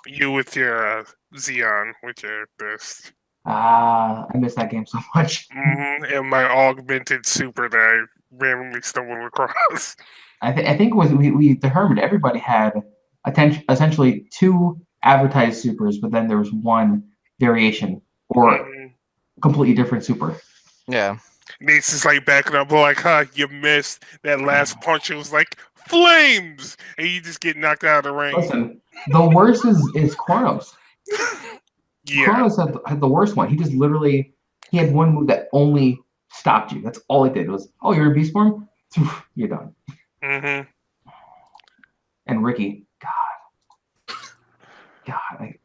You with your Xeon, with your best. I miss that game so much. And my augmented super that I randomly stumbled across. I think it was we determined everybody had essentially 2 advertised supers, but then there was 1 variation or completely different super. Yeah. Nate's is like backing up, like, huh, you missed that last punch. It was like flames, and you just get knocked out of the ring. Listen, the worst is Kronos. Yeah. Kronos had the worst one. He just literally had 1 move that only stopped you. That's all it did was, oh, you're in beast form? You're done. And Ricky, God,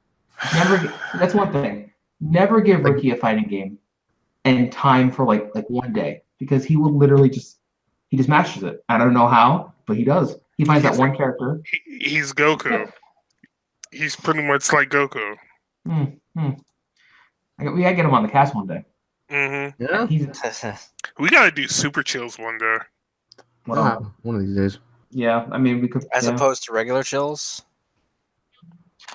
that's one thing. Never give Ricky a fighting game and time for like 1 day, because he will literally just masters it. I don't know how, but he does. He finds that one character. He's Goku. He's pretty much like Goku. We gotta get him on the cast one day. Yeah. We gotta do super chills one day. Well, one of these days. Yeah, I mean we could. As opposed to regular chills.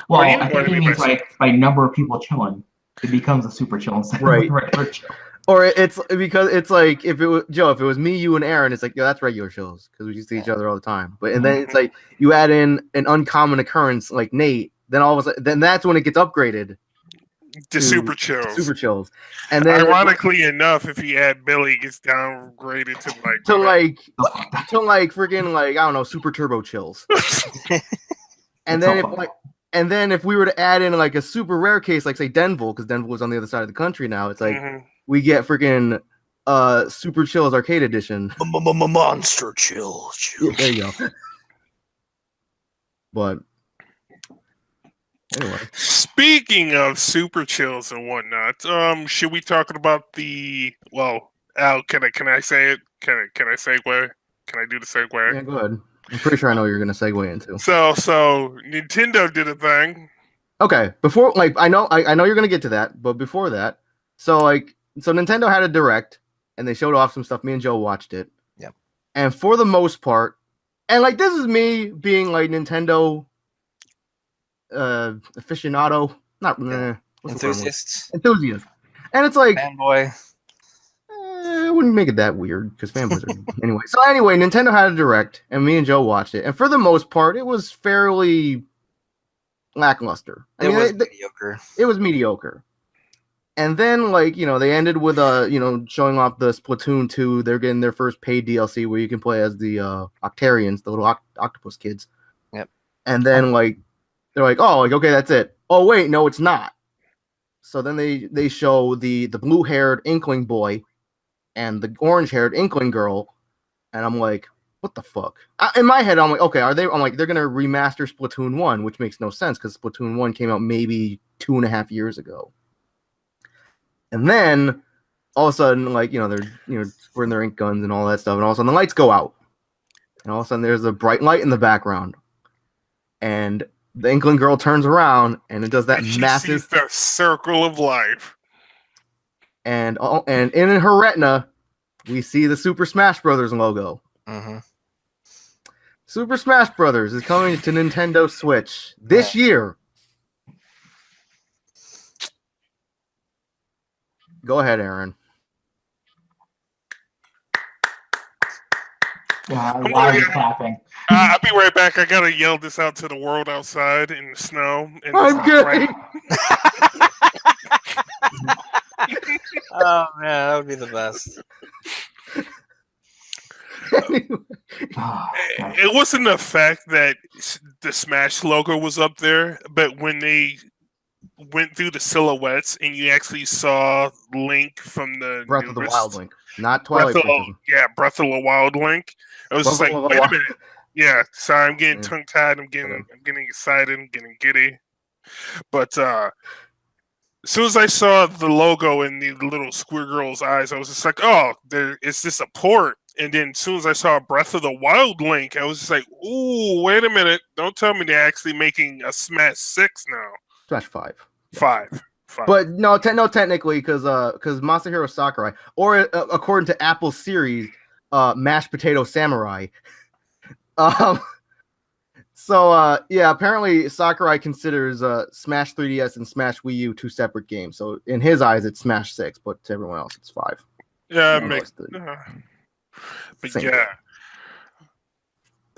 Well, I think he means by number of people chilling, it becomes a super chill instead of a regular chill. Or it's because it's like if it was me, you, and Aaron, it's like, yeah, that's regular chills because we see each other all the time. But and then it's like you add in an uncommon occurrence like Nate, then all of a sudden, then that's when it gets upgraded to super chills. Super chills, and then ironically enough, if you add Billy, it gets downgraded to freaking like I don't know, super turbo chills. And then if we were to add in like a super rare case, like say Denville, because Denville is on the other side of the country now, it's like we get freaking super chills arcade edition. Monster chills. There you go. But anyway, speaking of super chills and whatnot, should we talk about Al? Can I say it? Can I segue? Can I do the segue? Yeah, go ahead. I'm pretty sure I know what you're gonna segue into. So Nintendo did a thing. Okay, before I know you're gonna get to that, but before that, so Nintendo had a direct and they showed off some stuff. Me and Joe watched it. Yeah. And for the most part, and this is me being like Nintendo aficionado, not enthusiast. And it's like fanboy. I wouldn't make it that weird because fanboys are anyway. So anyway, Nintendo had a direct, and me and Joe watched it, and for the most part, it was fairly lackluster. It was mediocre. It was mediocre. And then, like, they ended with showing off the Splatoon 2. They're getting their first paid DLC where you can play as the Octarians, the little octopus kids. Yep. And then, like, they're like, oh, like, okay, that's it. Oh, wait, no, it's not. So then they show the blue-haired Inkling boy and the orange-haired Inkling girl, and I'm like, what the fuck? In my head, I'm like, okay, they're gonna remaster Splatoon 1, which makes no sense because Splatoon 1 came out maybe 2.5 years ago. And then all of a sudden, like, they're squirting their ink guns and all that stuff, and all of a sudden the lights go out. And all of a sudden there's a bright light in the background. And the Inkling girl turns around and it does that and massive sees the circle of life. And in her retina, we see the Super Smash Brothers logo. Mm-hmm. Super Smash Brothers is coming to Nintendo Switch this year. Go ahead, Aaron. Why are you clapping? I'll be right back. I gotta yell this out to the world outside in the snow. And I'm kidding. Oh man, that would be the best. It wasn't the fact that the Smash logo was up there, but when they went through the silhouettes and you actually saw Link from the Breath of the Wild Link, not Twilight Princess. Breath of the Wild Link. I was just like, wait a minute. Yeah, sorry, I'm getting tongue tied. I'm getting excited. I'm getting giddy. But as soon as I saw the logo in the little square girl's eyes, I was just like, oh, is this a port? And then as soon as I saw Breath of the Wild Link, I was just like, ooh, wait a minute. Don't tell me they're actually making a Smash 6 now. Smash 5. 5. But no, technically, because Masahiro Sakurai, or according to Apple's series, Mashed Potato Samurai. Apparently Sakurai considers Smash 3DS and Smash Wii U two separate games. So in his eyes, it's Smash 6, but to everyone else, it's 5. Yeah, it makes. But yeah.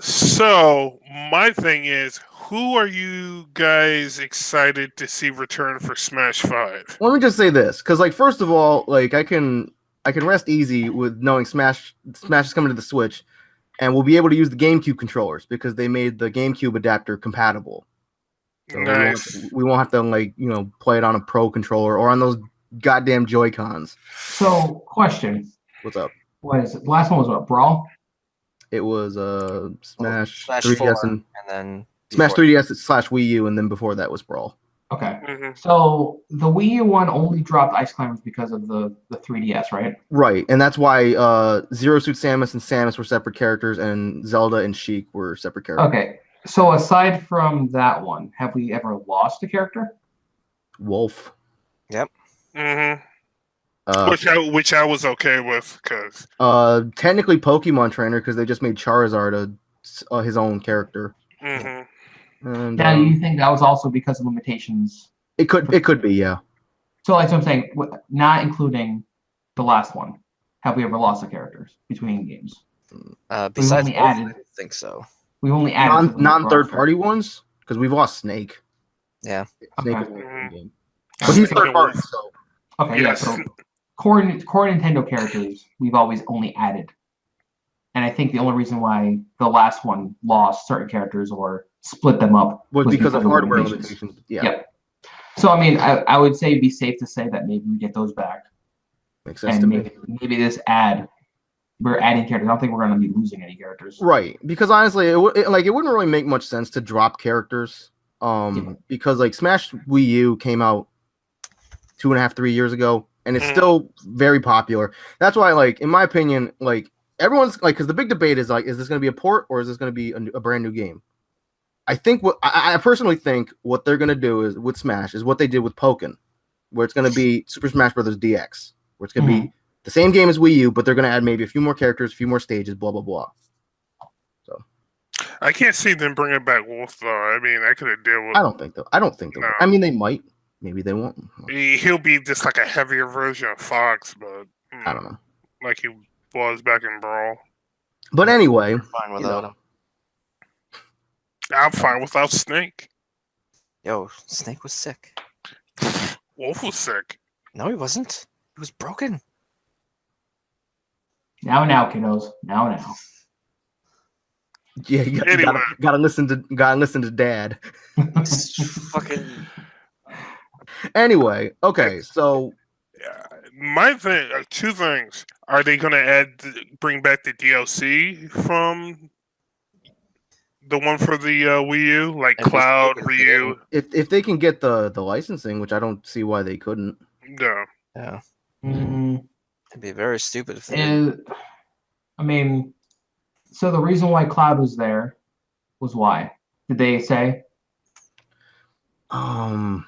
So my thing is, who are you guys excited to see return for Smash 5? Let me just say this, because like first of all, like I can rest easy with knowing Smash is coming to the Switch, and we'll be able to use the GameCube controllers because they made the GameCube adapter compatible. So nice. We won't have to play it on a Pro controller or on those goddamn Joy-Cons. So, question. What's up? What is it? The last one was what? Brawl? It was Smash 3DS 4, and then Smash 3DS / Wii U, and then before that was Brawl. Okay. Mm-hmm. So the Wii U one only dropped Ice Climbers because of the 3DS, right? Right, and that's why Zero Suit Samus and Samus were separate characters, and Zelda and Sheik were separate characters. Okay. So aside from that one, have we ever lost a character? Wolf. Yep. Mm-hmm. Which I was okay with, because technically Pokemon Trainer, because they just made Charizard his own character. Mm-hmm. And now, do you think that was also because of limitations? It could be, yeah. So, like I'm saying, not including the last one, have we ever lost the characters between games? Besides, only Wolf, added- I don't think so. We only added non-third party ones, because we've lost Snake. Yeah. Snake Okay. was in the game. But he's third party, so. Okay, Yes. yeah. So core Nintendo characters we've always only added, and I think the only reason why the last one lost certain characters or split them up was because of hardware limitations. limitations. Yeah. Yep. So I mean, I would say it'd be safe to say that maybe we get those back, Makes sense and to me. maybe we're adding characters. I don't think we're going to be losing any characters. Right, because honestly, it wouldn't really make much sense to drop characters. Because like Smash Wii U came out 2.5, 3 years ago, and it's still very popular. That's why, like, in my opinion, like everyone's like, because the big debate is like, is this going to be a port or is this going to be a brand new game? I personally think what they're going to do is with Smash is what they did with Pokken, where it's going to be Super Smash Bros. DX, where it's going to be the same game as Wii U, but they're going to add maybe a few more characters, a few more stages, blah blah blah. So I can't see them bringing back Wolf though. I mean, I could have dealt with. I don't think though. No. I mean, they might, maybe they won't. He'll be just like a heavier version of Fox, but I don't know. like he was back in Brawl. But anyway, Fine without him. I'm fine without Snake. Yo, Snake was sick. Wolf was sick. No, he wasn't. He was broken. Now, kiddos. Now. Yeah, you Anyway. gotta listen to Dad. He's fucking. Anyway, okay, so My thing, two things. Are they going to bring back the DLC from the one for the Wii U, like It'd be Cloud, stupid if they Ryu? if they can get the licensing, which I don't see why they couldn't. No. Yeah. Mm, It'd be very stupid if they did. I mean, so the reason why Cloud was there was why? Did they say? Wasn't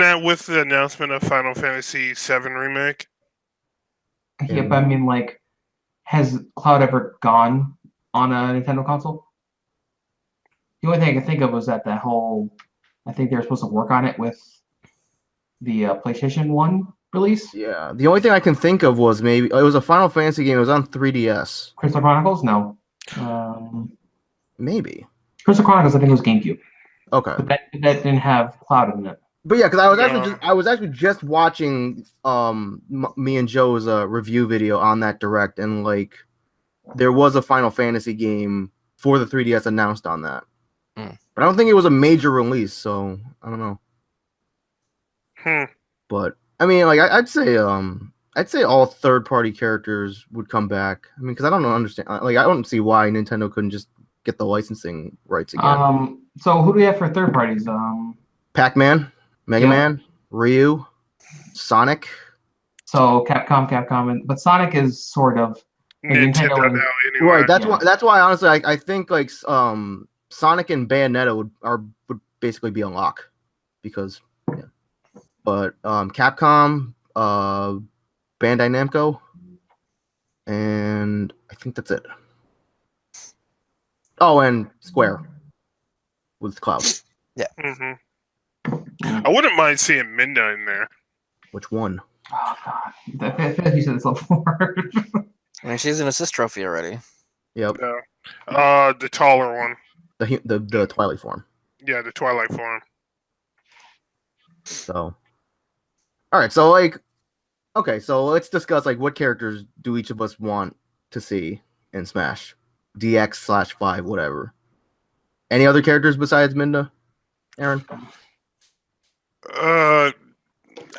that with the announcement of Final Fantasy VII Remake? Yeah, but I mean, like, has Cloud ever gone on a Nintendo console? The only thing I can think of was that whole. I think they were supposed to work on it with the PlayStation 1 release. Yeah, the only thing I can think of was maybe it was a Final Fantasy game. It was on 3DS. Crystal Chronicles? No. Maybe. Crystal Chronicles, I think it was GameCube. Okay. But that didn't have Cloud in it. But yeah, because I was actually just watching me and Joe's review video on that direct, and like there was a Final Fantasy game for the 3DS announced on that, but I don't think it was a major release, so I don't know. But I mean, like I'd say all third-party characters would come back. I mean, because I don't understand. Like I don't see why Nintendo couldn't just get the licensing rights again. So who do we have for third parties? Pac-Man. Mega Man, Ryu, Sonic. So Capcom, but Sonic is sort of Nintendo now anyway. Right. That's why honestly I think like Sonic and Bayonetta would basically be unlocked because yeah. But Capcom, Bandai Namco, and I think that's it. Oh, and Square with Cloud. Yeah. Mm-hmm. I wouldn't mind seeing Minda in there. Which one? Oh god, I feel like you said this before. I mean, she's an assist trophy already. Yep. The taller one. The Twilight form. Yeah, the Twilight form. So, all right. So like, okay. So let's discuss like what characters do each of us want to see in Smash, DX/5, whatever. Any other characters besides Minda, Aaron?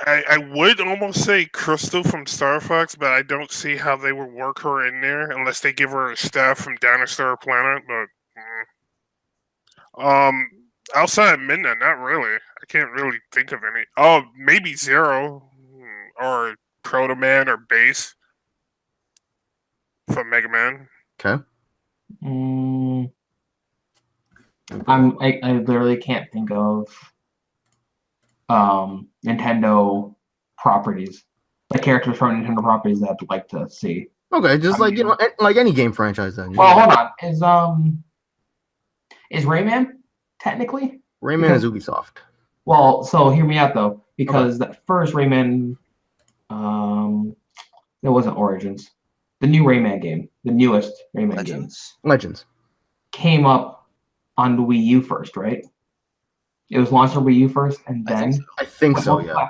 I would almost say Crystal from Star Fox, but I don't see how they would work her in there unless they give her a staff from Dinosaur Planet. But outside Minda, not really. I can't really think of any. Oh, maybe Zero or Proto Man or Base from Mega Man. Okay. I literally can't think of Nintendo properties, like characters from Nintendo properties that I'd like to see. Okay, just like like any game franchise then. Well, hold on. Is Rayman technically? Rayman is Ubisoft. Well, so hear me out though, because that first Rayman, it wasn't Origins. The new Rayman game, the newest Rayman game, Legends, came up on the Wii U first, right? It was launched on Wii U first, and then I think so. Yeah,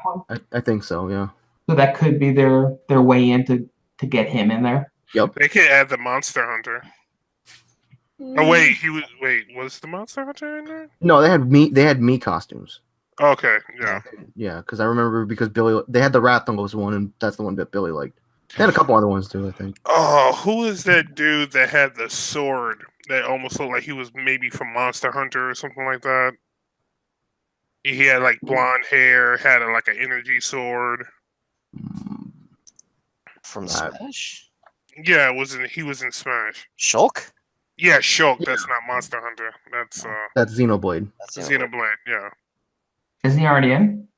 I think so. Yeah. So that could be their way in to get him in there. Yep. They could add the Monster Hunter. Oh wait, was the Monster Hunter in there? No, they had me costumes. Okay, yeah. Yeah, because I remember because they had the Rathalos one, and that's the one that Billy liked. They had a couple other ones too, I think. Oh, who is that dude that had the sword that almost looked like he was maybe from Monster Hunter or something like that? He had like blonde hair, had like an energy sword. From Smash? Yeah, he was in Smash. Shulk? Yeah, Shulk. That's not Monster Hunter. That's Xenoblade. That's Xenoblade. Yeah. Isn't he already in?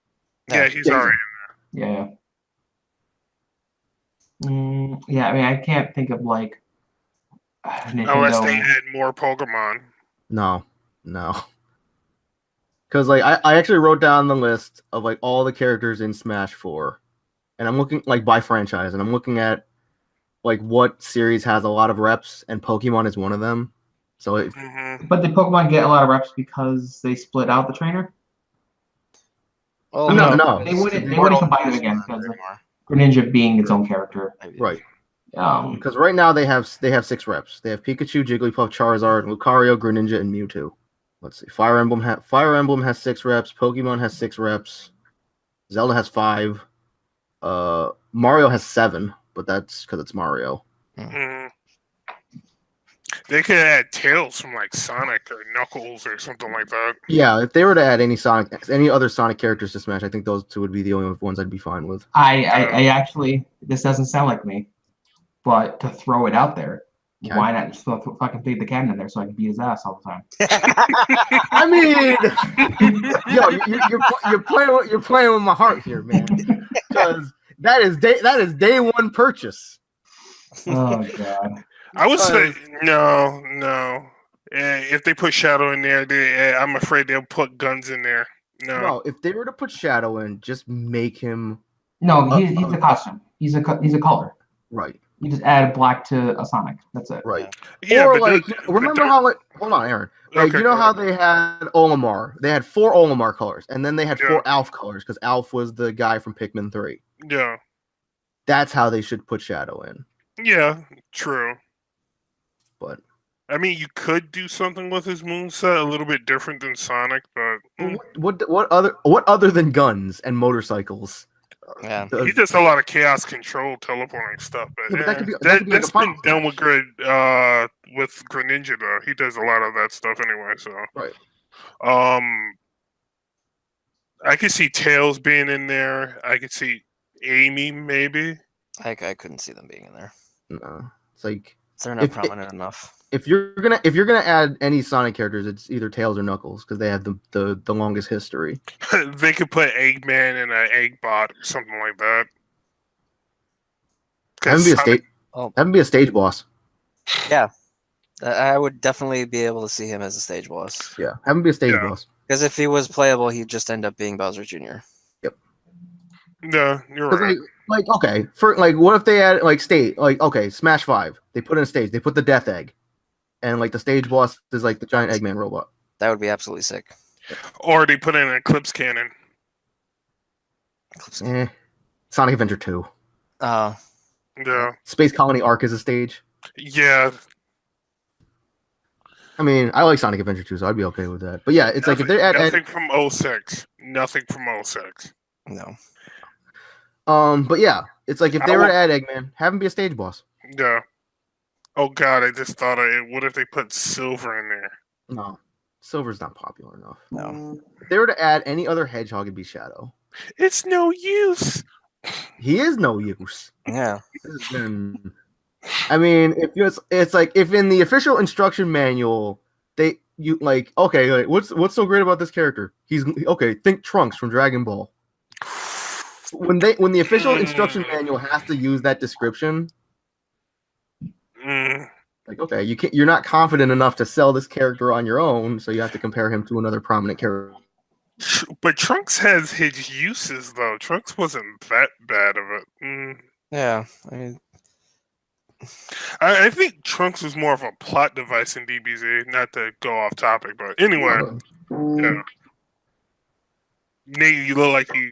Yeah, he's already in there. Yeah. Yeah, I mean, I can't think of like Nintendo. Unless they add more Pokemon. No. Because like I actually wrote down the list of like all the characters in Smash 4, and I'm looking like by franchise, and I'm looking at like what series has a lot of reps, and Pokemon is one of them. So, but did Pokemon get a lot of reps because they split out the trainer? Oh No. They wouldn't Immortal combine them is again not because anymore. Greninja being its own character. Right. Because Because right now they have 6 reps. They have Pikachu, Jigglypuff, Charizard, Lucario, Greninja, and Mewtwo. Let's see. Fire Emblem has 6 reps. Pokemon has 6 reps. Zelda has 5. Mario has 7, but that's because it's Mario. Mm. They could add Tails from like Sonic or Knuckles or something like that. Yeah, if they were to add any other Sonic characters to Smash, I think those 2 would be the only ones I'd be fine with. I actually, this doesn't sound like me, but to throw it out there, Okay. why not just fucking feed the cannon in there so I can beat his ass all the time? I mean, yo, you're playing with my heart here, man. Because that is day one purchase. Oh god. I would say no. If they put Shadow in there, I'm afraid they'll put guns in there. No. Bro, if they were to put Shadow in, just make him No, he's a costume. He's a color. right. You just add black to a Sonic. That's it. Right. Yeah, or but like, remember how like, hold on, Aaron. Like, Okay, you know go how ahead. they had Olimar? They had 4 Olimar colors, and then they had 4 Yeah. Alf colors because Alf was the guy from Pikmin 3. Yeah. That's how they should put Shadow in. Yeah, true. But I mean, you could do something with his moveset a little bit different than Sonic, but what other than guns and motorcycles? Yeah. he does a lot of chaos control, teleporting stuff. But, Yeah, but that could be like that's a been final done with with Greninja though. He does a lot of that stuff anyway. So Right. I could see Tails being in there. I could see Amy maybe. I couldn't see them being in there. No, it's like They're not prominent enough. if you're gonna add any Sonic characters, it's either Tails or Knuckles because they have the longest history. They could put Eggman in an Eggbot or something like that. Have him be a Sonic- have him be a stage boss. Yeah. I would definitely be able to see him as a stage boss. Yeah, have him be a stage Yeah. boss. Because if he was playable, he'd just end up being Bowser Jr. No, you're 'Cause, right. like okay, for like what if they add like okay, Smash 5. They put in a stage. They put the Death Egg, and like the stage boss is like the giant Eggman robot. That would be absolutely sick. Or they put in an Eclipse Cannon. Sonic Adventure 2. Oh, Yeah. Space Colony Arc is a stage. Yeah. I mean, I like Sonic Adventure 2, so I'd be okay with that. But yeah, it's like if they add nothing from 06. Nothing from 06. no. but yeah, it's like if they were to add Eggman, have him be a stage boss. Yeah. Oh god, I just thought of it. What if they put Silver in there? No, Silver's not popular enough. No. If they were to add any other hedgehog, it'd be Shadow. It's no use. He is no use. Yeah. I mean, it's like if in the official instruction manual what's so great about this character? He's okay. Think Trunks from Dragon Ball. When the official instruction manual has to use that description, like okay, you're not confident enough to sell this character on your own, so you have to compare him to another prominent character. But Trunks has his uses though. Trunks wasn't that bad of it. Yeah. I mean, I think Trunks was more of a plot device in DBZ. Not to go off topic, but anyway. Yeah. Nate, you look like you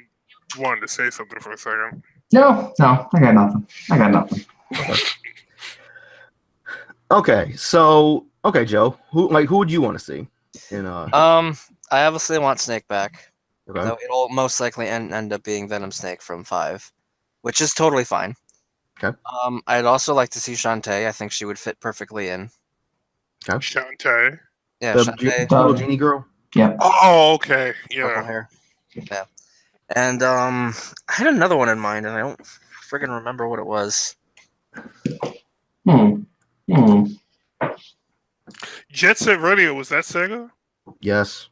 wanted to say something for a second. No, I got nothing. Okay, so Joe, who would you want to see in I obviously want Snake back. okay. Though it'll most likely end up being Venom Snake from 5, which is totally fine. Okay. I'd also like to see Shantae. I think she would fit perfectly in. Shantae. Yeah, the Shantae. little genie girl? Yep. Oh, okay. Purple Yeah. hair. Yeah. And I had another one in mind, and I don't friggin' remember what it was. Jet Set Radio, was that Sega? Yes.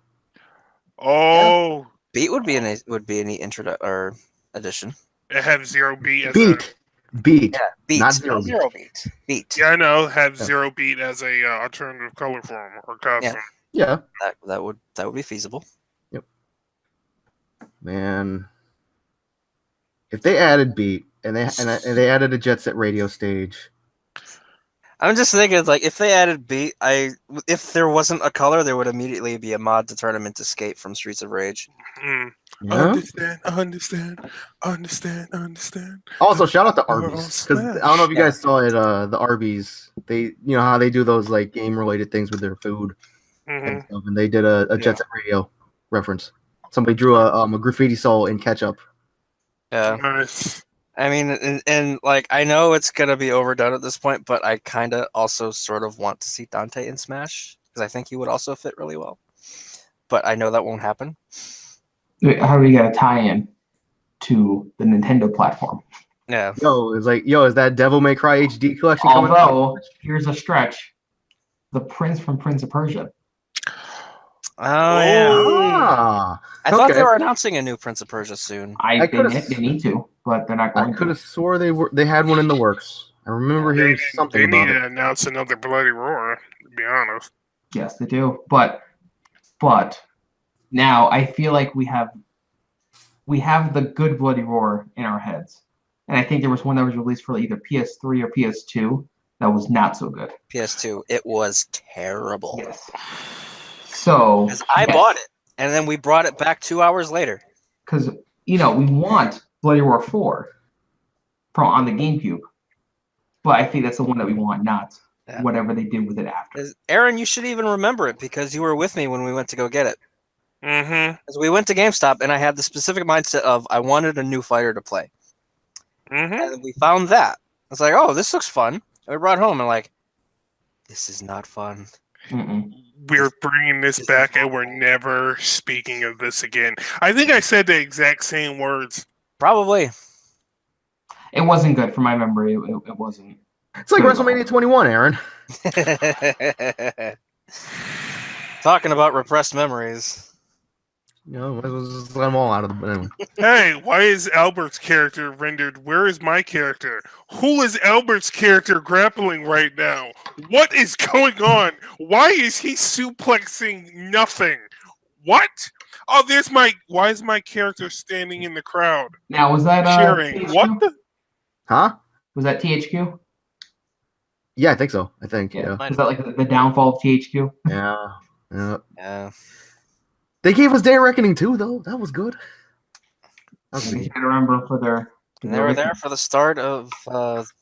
Oh, Beat would be a neat intro or addition. it had Zero Beat as Beat. Yeah, Beat. Not Zero Beat. Beat. Yeah, I know. Had Zero Beat as a alternative color for him or costume. Yeah. That would be feasible. Man, if they added Beat and they added a Jet Set Radio stage, I'm just thinking, it's like if they added Beat, if there wasn't a color, there would immediately be a mod to turn him into Skate from Streets of Rage. Yeah. Understand. Also, shout out to We're on Arby's because I Smash. don't know if you Yeah. guys saw it. The Arby's, they, you know how they do those like game related things with their food Mhm. and stuff, and they did a Jet Set Radio reference. Somebody drew a graffiti soul in ketchup. Yeah. Nice. I mean, and like I know it's gonna be overdone at this point, but I kind of also sort of want to see Dante in Smash because I think he would also fit really well. But I know that won't happen. How are we gonna tie in to the Nintendo platform? Yeah. Is that Devil May Cry HD collection coming? Although, here's a stretch: the Prince from Prince of Persia. Oh yeah. Ah, I thought they okay. were announcing a new Prince of Persia soon. They could've- need to, but they're not I going could to. have swore they had one in the works. I remember hearing something They about need it. to announce another Bloody Roar. To be honest. Yes, they do. But now I feel like we have the good Bloody Roar in our heads, and I think there was one that was released for either PS3 or PS2 that was not so good. PS2, it was terrible. Yes. So 'Cause I bought it, and then we brought it back 2 hours later. because we want Bloody Roar 4 on the GameCube, but I think that's the one that we want, not Yeah. whatever they did with it after. Aaron, you should even remember it because you were with me when we went to go get it. Mm-hmm. Because we went to GameStop, and I had the specific mindset of I wanted a new fighter to play. Mm-hmm. And we found that. I was like, oh, this looks fun. And we brought it home, and like, this is not fun. Mm-mm. We're bringing this back, and we're never speaking of this again. I think I said the exact same words. Probably. It wasn't good from my memory. It wasn't. It's like Good. WrestleMania 21, Aaron. Talking about repressed memories. You know, let's just let them all out of the. Anyway. Hey, why is Albert's character rendered? Where is my character? Who is Albert's character grappling right now? What is going on? Why is he suplexing nothing? What? Oh, there's my. Why is my character standing in the crowd Now was that cheering? THQ? What? Huh? Was that THQ? Yeah, I think so. I think. Yeah. Was that like the downfall of THQ? Yeah. Yeah. They gave us Day of Reckoning too, though. That was good. That was You good. gotta remember for their. And they were there for the start of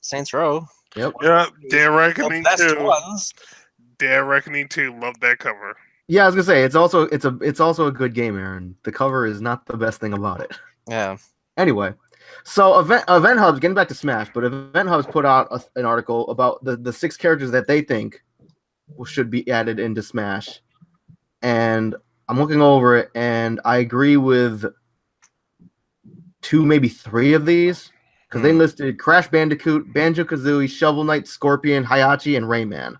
Saints Row. Yep. Yeah, Day of The Reckoning best 2. ones. Day of Reckoning 2. Love that cover. Yeah, I was gonna say it's also a good game, Aaron. The cover is not the best thing about it. Yeah. Anyway, so Event Hubs, getting back to Smash, but Event Hubs put out an article about the 6 characters that they think should be added into Smash, and I'm looking over it, and I agree with 2, maybe 3 of these, because they listed Crash Bandicoot, Banjo-Kazooie, Shovel Knight, Scorpion, Hayachi, and Rayman.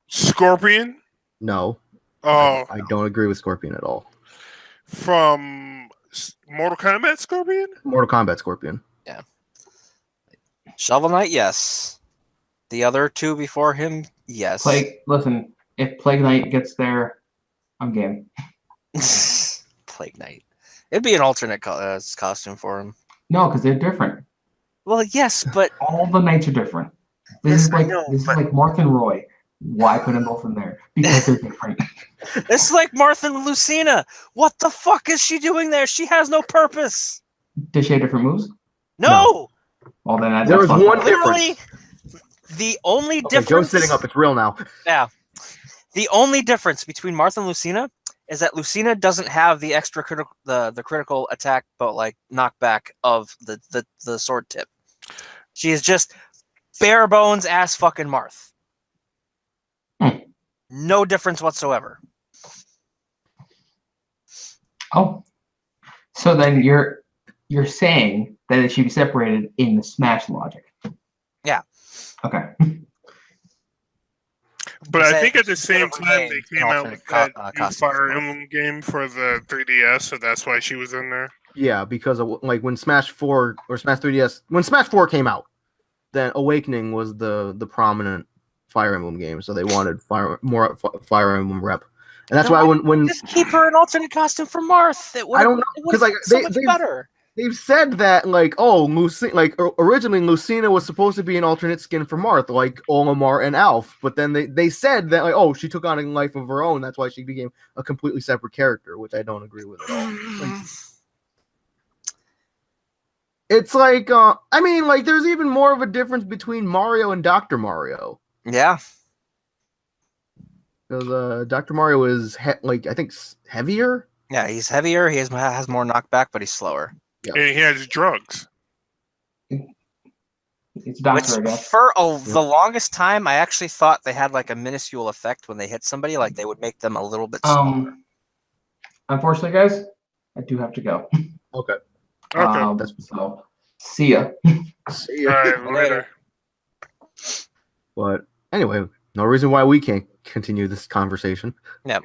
Scorpion? No, Oh, I don't agree with Scorpion at all. from Mortal Kombat Scorpion? Mortal Kombat Scorpion. Shovel Knight, yes. The other 2 before him, yes. Listen, if Plague Knight gets there, I'm game. Plague Knight. It'd be an alternate costume for him. No, because they're different. Well, yes, but All the knights are different. Yes, This I know, is like Marth and Roy. Why put them both in there? Because they're different. it's like Martha and Lucina. What the fuck is she doing there? She has no purpose. Does she have different moves? No. Well, then that's There was fine. one Literally, the only Okay, difference. Joe's sitting up. It's real now. Yeah. The only difference between Martha and Lucina is that Lucina doesn't have the extra critical, the critical attack, but like knockback of the sword tip. She is just bare bones ass fucking Marth. No difference whatsoever. Oh, so then you're saying that it should be separated in the Smash logic? Yeah. Okay. But I think at the Instead same of time an they came out with that new costume Fire for Marth. Emblem game for the 3DS, so that's why she was in there. Yeah, because of like when Smash 4 or Smash 3DS, when Smash 4 came out, then Awakening was the prominent Fire Emblem game, so they wanted more Fire Emblem rep, and that's why when Just keep her an alternate costume for Marth. It would. I don't know, 'cause, like, so they- much they've- better. they've said that like, oh, originally Lucina was supposed to be an alternate skin for Marth, like Olimar and Alf, but then they said that like, oh, she took on a life of her own. That's why she became a completely separate character, which I don't agree with at all. It's like, I mean, like, there's even more of a difference between Mario and Dr. Mario. Yeah. Because Dr. Mario is I think heavier. Yeah, he's heavier. He has more knockback, but he's slower. Yeah. And he has drugs. It's Doctor, I guess. For the longest time, I actually thought they had like a minuscule effect when they hit somebody, like they would make them a little bit slower. Unfortunately, guys, I do have to go. Okay. Okay. So, see ya. See ya. All right, later. But anyway, no reason why we can't continue this conversation. Yeah.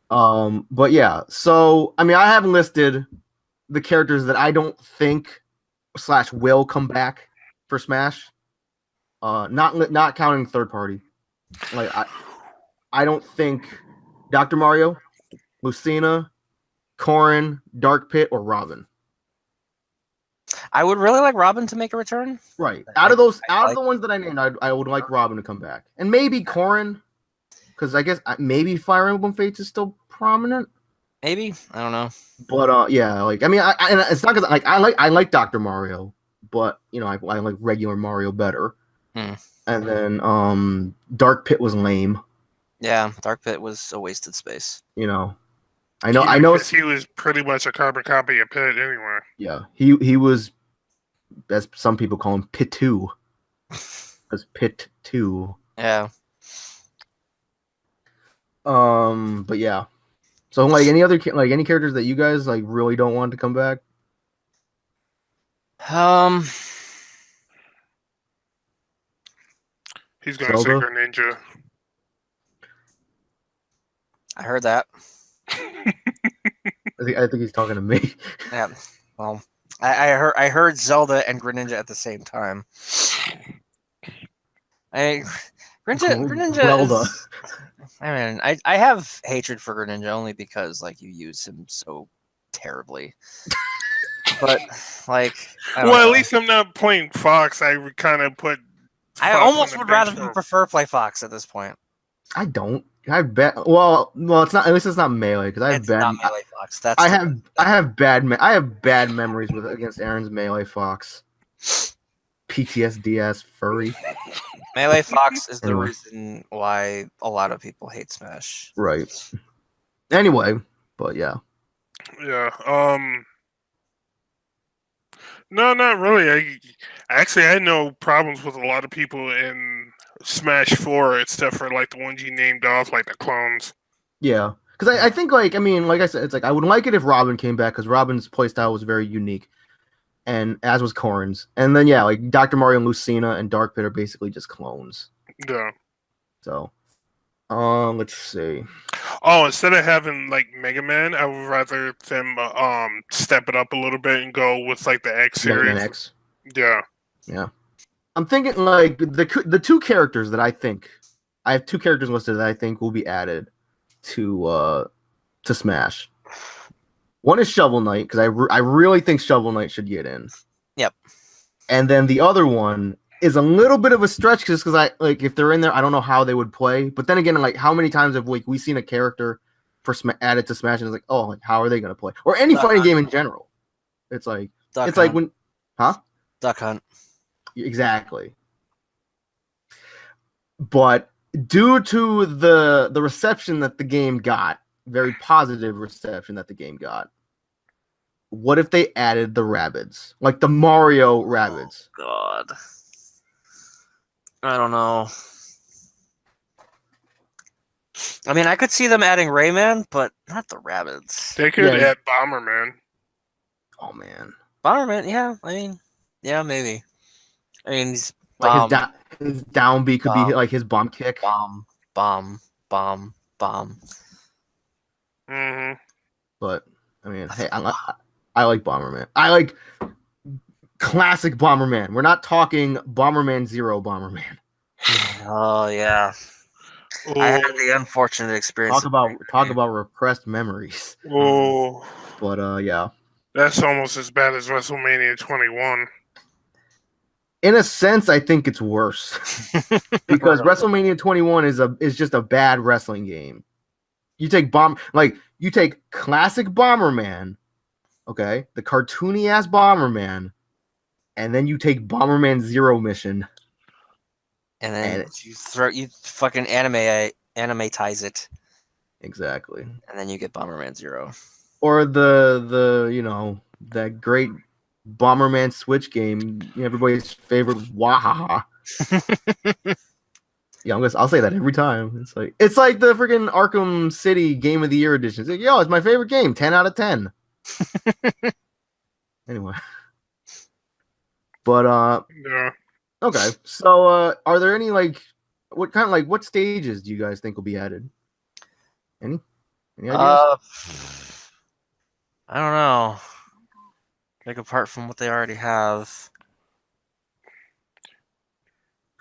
But yeah, so I mean, I have listed the characters that I don't think / will come back for Smash. Not counting third party. Like I don't think Dr. Mario, Lucina, Corrin, Dark Pit, or Robin. I would really like Robin to make a return. Right. Out of the ones that I named, I would like Robin to come back. And maybe Corrin, because I guess maybe Fire Emblem Fates is still prominent. Maybe. I don't know. But yeah, like I mean, and it's not because like I like Dr. Mario, but you know I like regular Mario better. And then Dark Pit was lame. Yeah, Dark Pit was a wasted space. You know, I know. He was pretty much a carbon copy of Pit anyway. Yeah, he was, as some people call him, Pit 2. As Pit 2. Yeah. But yeah. So like any characters that you guys like really don't want to come back? He's gonna say Greninja. I heard that. I think he's talking to me. Yeah. Well, I heard Zelda and Greninja at the same time. Greninja Zelda. is, I mean, I have hatred for Greninja only because like you use him so terribly. But like, well, at least I'm not playing Fox. I would kind of put. I almost would rather prefer play Fox at this point. I don't. I have bad. Well, it's not. At least it's not melee because I have bad. Not melee Fox. That's I have bad memories against Aaron's melee Fox. PTSD ass furry. Melee Fox is the reason why a lot of people hate Smash. Right. Anyway, but yeah. Yeah. No, not really. I had no problems with a lot of people in Smash 4 except for like the ones you named off, like the clones. Yeah. Because I think, like, I mean, like I said, it's like I would like it if Robin came back because Robin's playstyle was very unique. And as was Corrin's. And then, yeah, like Dr. Mario and Lucina and Dark Pit are basically just clones. Yeah. So, let's see. Oh, instead of having like Mega Man, I would rather them step it up a little bit and go with like the X series. Mega Man X. Yeah. Yeah. I'm thinking like the two characters that I have two characters listed that I think will be added to Smash. One is Shovel Knight because I really think Shovel Knight should get in. Yep. And then the other one is a little bit of a stretch just because I like if they're in there, I don't know how they would play. But then again, like how many times have we seen a character added to Smash and it's like, oh, like how are they going to play? Or any fighting game in general. It's like like when, Duck Hunt. Exactly. But due to the reception that the game got, very positive reception that the game got, what if they added the Rabbids? Like the Mario Rabbids. Oh, God. I don't know. I mean, I could see them adding Rayman, but not the Rabbids. They could add Bomberman. Oh, man. Bomberman, yeah. I mean, yeah, maybe. I mean, he's like his down B could be like his bomb kick. Bomb. Mm-hmm. But I mean, hey, I like Bomberman. I like classic Bomberman. We're not talking Bomberman Zero Bomberman. Oh yeah. I had the unfortunate experience. Talk about repressed memories. Oh. But yeah. That's almost as bad as WrestleMania 21. In a sense, I think it's worse because Really? WrestleMania 21 is just a bad wrestling game. You take classic Bomberman, okay, the cartoony ass Bomberman, and then you take Bomberman Zero Mission, And then and you fucking animatize it, exactly, and then you get Bomberman Zero. or the that great Bomberman Switch game, everybody's favorite Wahaha. Yeah, I'll say that every time. It's like the freaking Arkham City Game of the Year edition. It's like, yo, it's my favorite game, 10 out of 10. Anyway. But Yeah. okay. So are there any what stages do you guys think will be added? Any ideas? I don't know. Like apart from what they already have.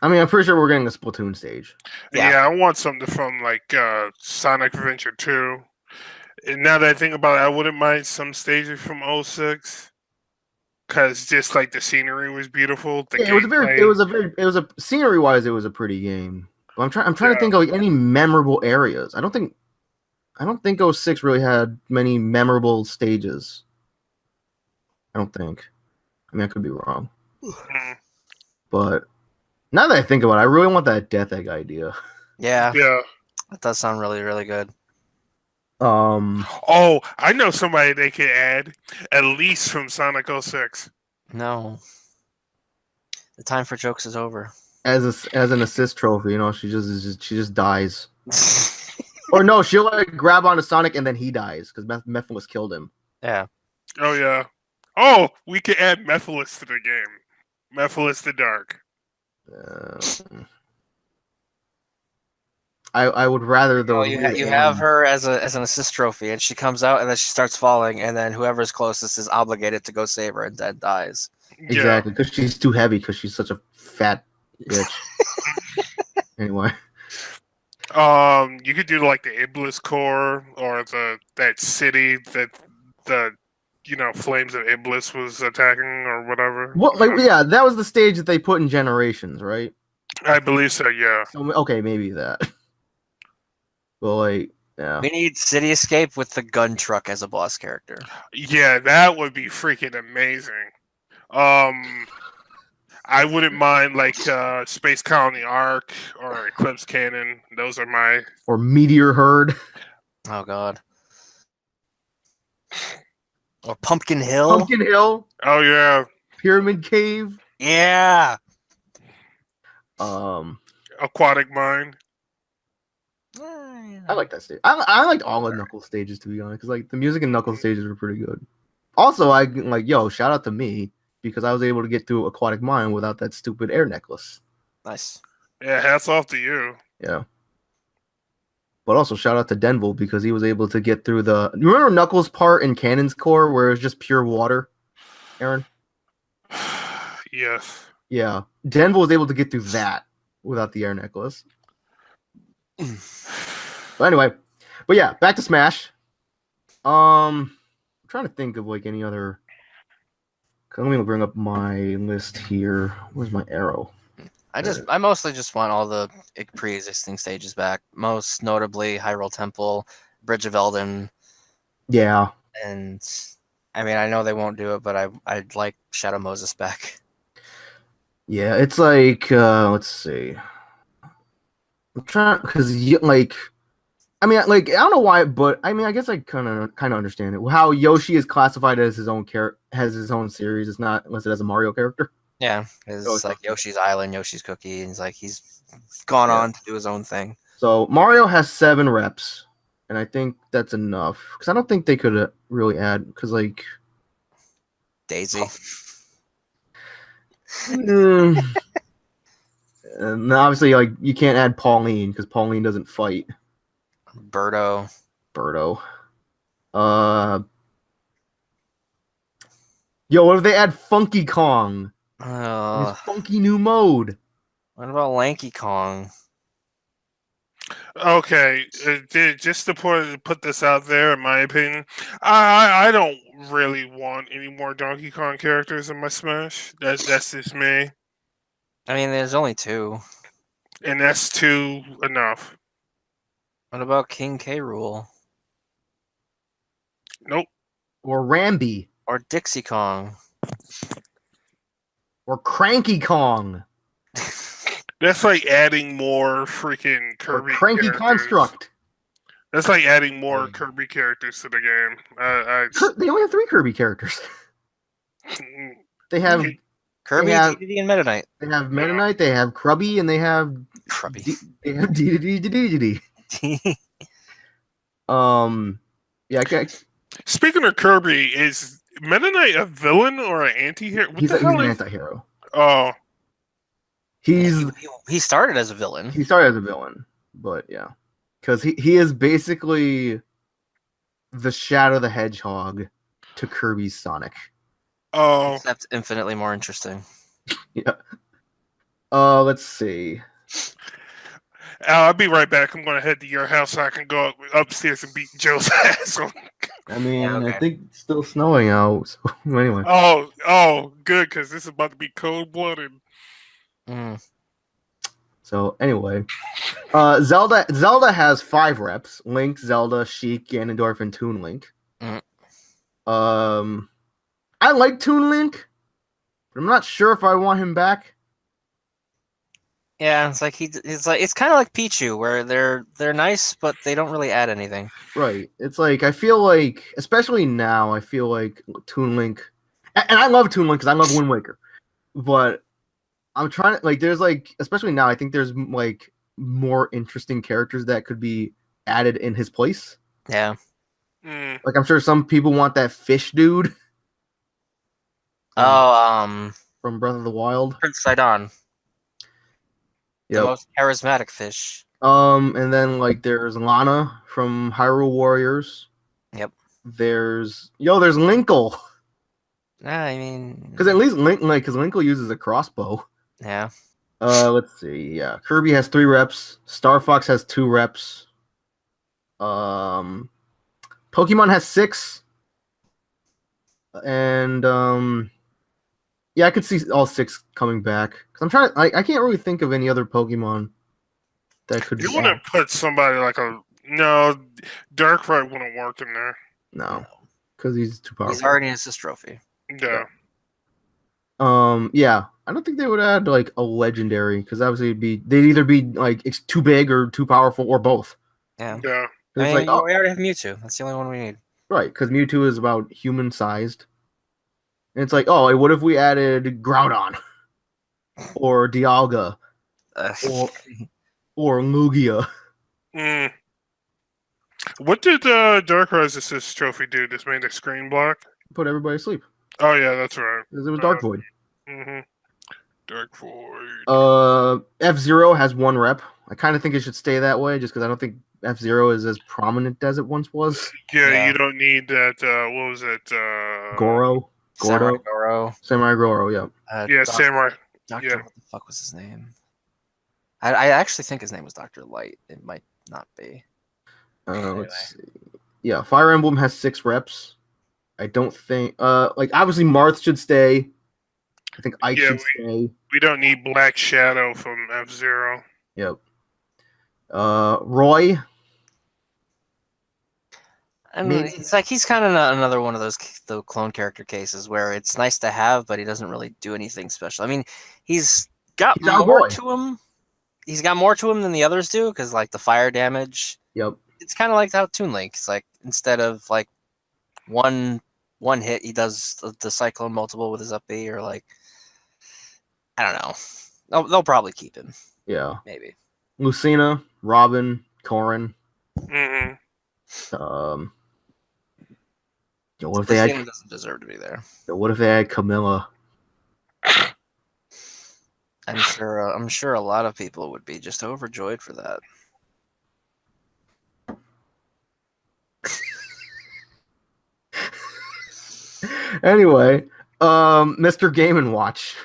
I mean, I'm pretty sure we're getting a Splatoon stage. Yeah. I want something from like Sonic Adventure 2. And now that I think about it, I wouldn't mind some stages from 06. Cause just like the scenery was beautiful. It was a scenery wise, it was a pretty game. But I'm trying to think of any memorable areas. I don't think 06 really had many memorable stages. I don't think. I mean, I could be wrong. But now that I think about it, I really want that Death Egg idea. Yeah. Yeah. That does sound really, really good. Oh, I know somebody they could add, at least from Sonic 06. No. The time for jokes is over. As an assist trophy, she just dies. Or no, she'll like grab onto Sonic and then he dies because Mephiles killed him. Yeah. Oh yeah. Oh, we could add Mephiles to the game. Mephiles the Dark. I would rather those. You have her as an assist trophy, and she comes out, and then she starts falling, and then whoever's closest is obligated to go save her, and then dies. Exactly, because she's too heavy, because she's such a fat bitch. Anyway. You could do like the Iblis core or that city that the flames of Iblis was attacking or whatever. Yeah, that was the stage that they put in Generations, right? I believe so. Yeah. So, okay, maybe that. But yeah. We need City Escape with the gun truck as a boss character. Yeah, that would be freaking amazing. I wouldn't mind like Space Colony Arc or Eclipse Cannon. Those are or Meteor Herd. Oh god. Or Pumpkin Hill. Pumpkin Hill. Oh yeah. Pyramid Cave. Yeah. Aquatic Mine. I like that stage. I liked all the Knuckles stages, to be honest, because the music in Knuckles stages were pretty good. Also, shout out to me because I was able to get through Aquatic Mine without that stupid air necklace. Nice. Yeah, hats off to you. Yeah. But also shout out to Denville because he was able to get through you remember Knuckles' part in Cannon's Core where it was just pure water, Aaron? Yes. Yeah. Denville was able to get through that without the air necklace. But anyway, back to Smash. I'm trying to think of any other. Let me bring up my list here. Where's my arrow? I mostly just want all the pre-existing stages back. Most notably, Hyrule Temple, Bridge of Eldin. Yeah. And I mean, I know they won't do it, but I'd like Shadow Moses back. Yeah, it's let's see. I'm trying because I mean, I don't know why, but I mean, I guess I kind of understand it. How Yoshi is classified as his own has his own series. It's not listed as a Mario character. Yeah, it's like Yoshi's Island, Yoshi's Cookie, and he's gone on to do his own thing. So Mario has 7 reps, and I think that's enough because I don't think they could really add because Daisy. And obviously, you can't add Pauline because Pauline doesn't fight. Birdo. Yo, what if they add Funky Kong? His funky new mode. What about Lanky Kong? Okay, just to put this out there, in my opinion, I don't really want any more Donkey Kong characters in my Smash. That's just me, I mean, there's only 2. and that's too enough. What about King K. Rool Nope. Or Rambi. or Dixie Kong? Or Cranky Kong. That's like adding more freaking Or Kirby Cranky characters. Construct. That's like adding more Yeah. Kirby characters to the game. They only have 3 Kirby characters. They have Kirby, have- Dedede, and Meta Knight. they have Meta Knight, they have Krubby, and they have Krubby. they have Dedede. Yeah, Speaking of Kirby, is Meta Knight a villain or an anti-hero? he's an anti-hero. Oh, He started as a villain. He started as a villain, but yeah, because he is basically the Shadow the Hedgehog to Kirby's Sonic. oh, Except infinitely more interesting. Yeah. Let's see. Al, I'll be right back. I'm going to head to your house so I can go upstairs and beat Joe's ass. I mean, Yeah, okay. I think it's still snowing out. So anyway, Oh, good, because this is about to be cold-blooded. so anyway, Zelda has 5 reps: Link, Zelda, Sheik, Ganondorf, and Toon Link. Mhm. I like Toon Link, but I'm not sure if I want him back. Yeah, it's like it's kind of like Pichu, where they're nice, but they don't really add anything. Right. It's like I feel like, especially now, I feel like Toon Link, and I love Toon Link because I love Wind Waker, but I'm trying to there's especially now, I think there's like more interesting characters that could be added in his place. Yeah. Like I'm sure some people want that fish dude Oh, from Breath of the Wild. Prince Sidon, the Yep. most charismatic fish. And then there's Lana from Hyrule Warriors. Yep. There's Linkle. I mean, Because at least Linkle uses a crossbow. yeah. Let's see. Yeah, Kirby has 3 reps. Star Fox has 2 reps. Pokemon has 6. And yeah, I could see all 6 coming back. Because I'm trying. I can't really think of any other Pokemon that could. You be want to added. put somebody like no, Darkrai wouldn't work in there. No, because he's too powerful. He's already has his trophy. Yeah. Yeah, I don't think they would add a legendary, because obviously they'd either be it's too big or too powerful or both. Yeah. Yeah. I It's mean, oh, we already have Mewtwo. That's the only one we need. right, because Mewtwo is about human sized. And it's oh, what if we added Groudon or Dialga or Lugia? What did Darkrai's Assist Trophy do? Just made a screen block? Put everybody to sleep. Oh, yeah, that's right. Because it was Dark Void. Mm-hmm. Dark Void. F-Zero has 1 rep. I kind of think it should stay that way, just because I don't think F-Zero is as prominent as it once was. Yeah, you don't need that, what was it? Gordo. Samurai Goro, yeah. Yeah, Samurai. Doctor, Yeah. what the fuck was his name? I actually think his name was Dr. Light. It might not be. Anyway. Let's see. Yeah, Fire Emblem has 6 reps. I don't think obviously Marth should stay. I think Ike should stay. We don't need Black Shadow from F-Zero. Yep. Roy. I mean, it's like he's kind of another one of those the clone character cases where it's nice to have, but he doesn't really do anything special. I mean, he's got more to him. He's got more to him than the others do, because the fire damage. Yep. It's kind of like how Toon Link. It's instead of one hit, he does the Cyclone multiple with his up B, or I don't know. They'll probably keep him. Yeah. Maybe. Lucina, Robin, Corrin. Mm-hmm. What if they had? Doesn't deserve to be there. What if they had Camilla? I'm sure a lot of people would be just overjoyed for that. Anyway, Mr. Game & Watch.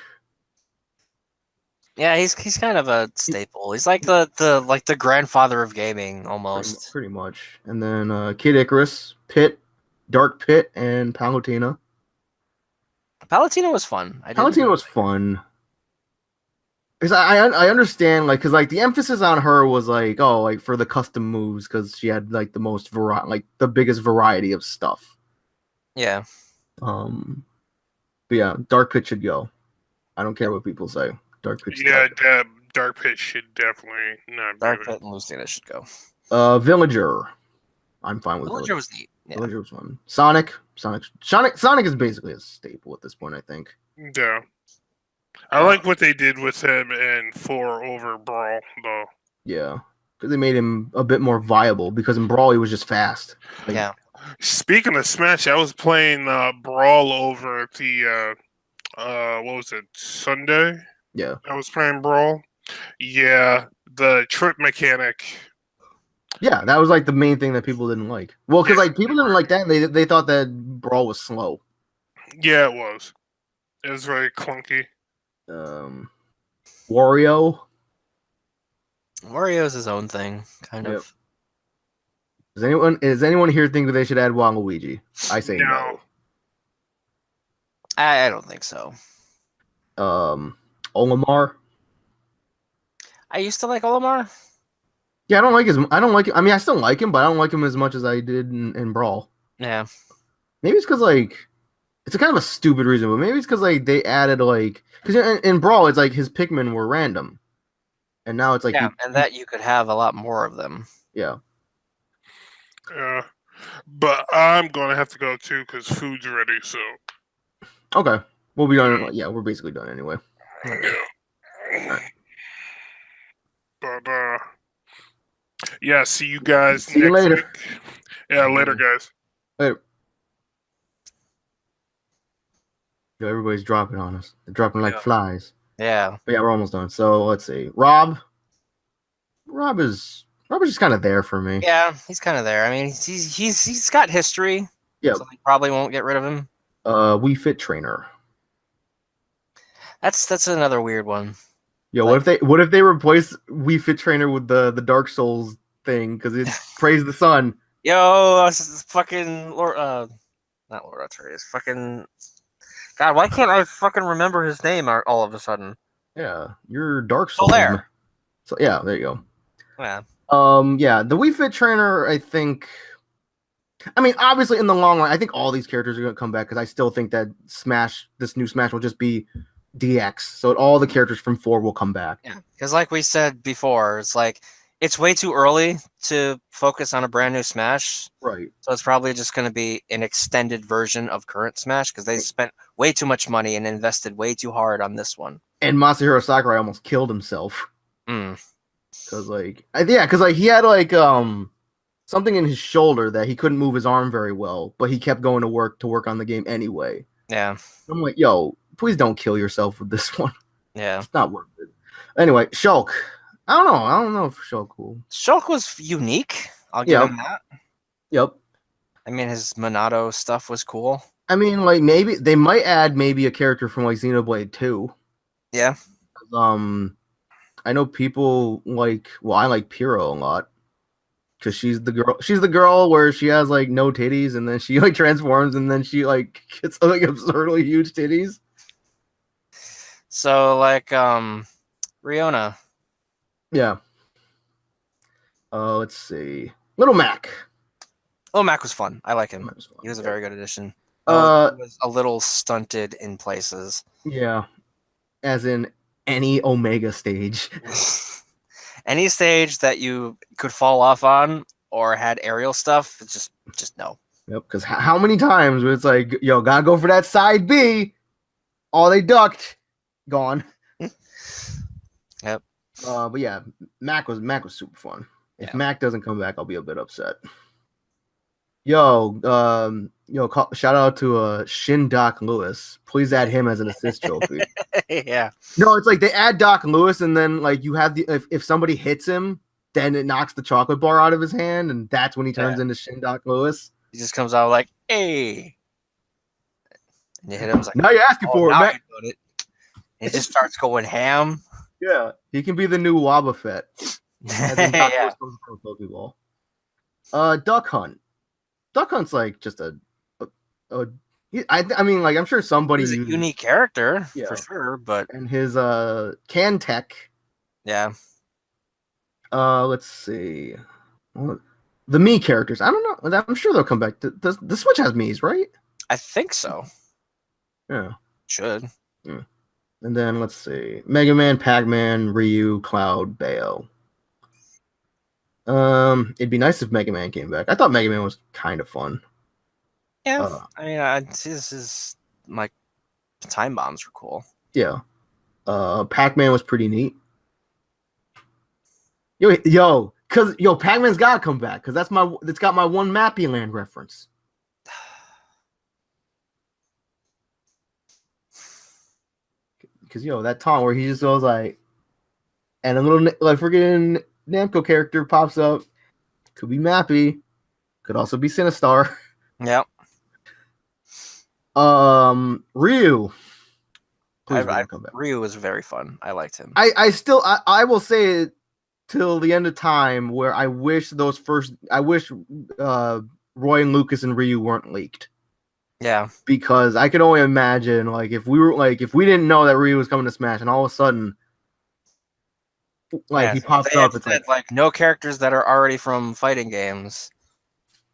Yeah, he's kind of a staple. He's like the grandfather of gaming almost. Pretty much. And then Kid Icarus, Pit, Dark Pit, and Palutena. Palutena was fun. Palutena was fun. Because I understand, like, because like the emphasis on her was like, oh, like for the custom moves, because she had like the most the biggest variety of stuff. Yeah. But yeah, Dark Pit should go. I don't care what people say. Dark Pit. Yeah, Dark Pit should definitely not. Dark Pit and Lucina should go. Villager. I'm fine with Villager. Was neat. Yeah. Villager was fun. Sonic is basically a staple at this point, I think. Yeah. I like what they did with him in 4 over Brawl, though. Yeah, because they made him a bit more viable. Because in Brawl he was just fast. Like, Yeah. Speaking of Smash, I was playing Brawl over the what was it, Sunday? Yeah. I was playing Brawl. Yeah, the trip mechanic. Yeah, that was like the main thing that people didn't like. Well, because like people didn't like that. And they thought that Brawl was slow. Yeah, it was. It was very clunky. Wario. Wario's his own thing, kind of. Is anyone here think that they should add Waluigi? I say no. I don't think so. Olimar. I used to like Olimar. Yeah, I don't like I mean, I still like him, but I don't like him as much as I did in Brawl. Yeah. Maybe it's because like it's a kind of a stupid reason, but maybe it's because like they added like because in Brawl it's like his Pikmin were random, and now it's like and that you could have a lot more of them. Yeah. But I'm gonna have to go too because food's ready. So. Okay, we'll be done. Yeah, we're basically done anyway. Yeah. But yeah, see you guys. See you later. Week. Yeah, later, guys. Later. Yo, everybody's dropping on us. They're dropping like flies. Yeah. But yeah, we're almost done. So let's see. Rob is just kind of there for me. Yeah, he's kind of there. I mean, he's got history. Yeah. So they probably won't get rid of him. Wii Fit Trainer. That's another weird one. Yo, what if they replace Wii Fit Trainer with the Dark Souls thing because it praise the sun? Yo, fucking Lord, not Lord Artorias, fucking God, why can't I fucking remember his name all of a sudden? Yeah, you're Dark Souls. Solaire. So yeah, there you go. Yeah. Yeah, the Wii Fit Trainer, I think. I mean, obviously, in the long run, I think all these characters are going to come back because I still think that this new Smash will just be DX. So all the characters from 4 will come back. Yeah, because like we said before, it's like it's way too early to focus on a brand new Smash. Right. So it's probably just going to be an extended version of current Smash because they spent way too much money and invested way too hard on this one. And Masahiro Sakurai almost killed himself. Because he had like something in his shoulder that he couldn't move his arm very well, but he kept going to work on the game anyway. Yeah. I'm like, yo, please don't kill yourself with this one. Yeah. It's not worth it. Anyway, Shulk. I don't know if Shulk cool. Shulk was unique. I'll give him that. Yep. I mean, his Monado stuff was cool. I mean, like maybe they might add maybe a character from like Xenoblade 2. Yeah. I know people like. Well, I like Pyro a lot because she's the girl. She's the girl where she has like no titties, and then she like transforms, and then she like gets like absurdly huge titties. So like Riona. Yeah. Let's see. Little Mac. Little Mac was fun. I like him. He was a very good addition. He was a little stunted in places. Yeah. As in any Omega stage. Any stage that you could fall off on or had aerial stuff, just no. Yep, because how many times it's like, yo, gotta go for that side B. Oh, they ducked. Gone. Yep. But yeah, Mac was super fun. If Mac doesn't come back, I'll be a bit upset. Yo, shout out to Shin Doc Lewis. Please add him as an assist trophy. Yeah. No, it's like they add Doc Lewis, and then like you have if somebody hits him, then it knocks the chocolate bar out of his hand, and that's when he turns into Shin Doc Lewis. He just comes out like, hey. And you hit him, like, now you're asking for it, man. He just starts going ham. Yeah, he can be the new Wobbuffet. As in Dr. Yeah. Who's from Pokeball. Duck Hunt. Duck Hunt's like just I mean, like I'm sure somebody He's a uses, unique character Yeah. for sure, but and his can tech. yeah. Let's see. The me characters. I don't know. I'm sure they'll come back. The Switch has me's, right? I think so. Yeah. Should. And then let's see. Mega Man, Pac-Man, Ryu, Cloud, Bayo. It'd be nice if Mega Man came back. I thought Mega Man was kind of fun. Yeah. I mean, this is like time bombs were cool. Yeah. Pac-Man was pretty neat. Yo, Pac-Man's gotta come back because it's got my one Mappy Land reference. Because that taunt where he just goes like, and a little like freaking Namco character pops up. Could be Mappy, could also be Sinistar. Yep. Ryu. Please come back. Ryu was very fun. I liked him. I will say it till the end of time where I wish Roy and Lucas and Ryu weren't leaked. Yeah. Because I could only imagine if we didn't know that Ryu was coming to Smash and all of a sudden he pops up, it's like no characters that are already from fighting games.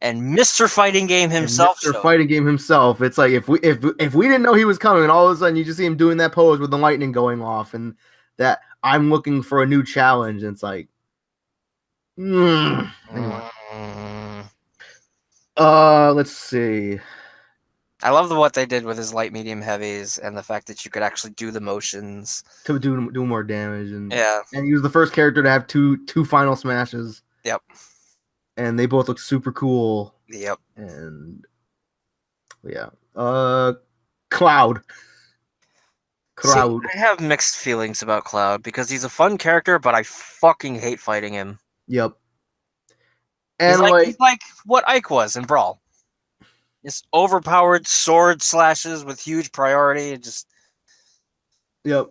And Mr. Fighting Game himself. Fighting Game himself. It's like if we didn't know he was coming, and all of a sudden you just see him doing that pose with the lightning going off, and that I'm looking for a new challenge, and it's like, anyway. Let's see. I love what they did with his light, medium, heavies, and the fact that you could actually do the motions to do more damage, and and he was the first character to have two final smashes. Yep. And they both look super cool. Yep. And yeah. Cloud. See, I have mixed feelings about Cloud because he's a fun character, but I fucking hate fighting him. Yep. And he's like what Ike was in Brawl. Just overpowered sword slashes with huge priority. Yep.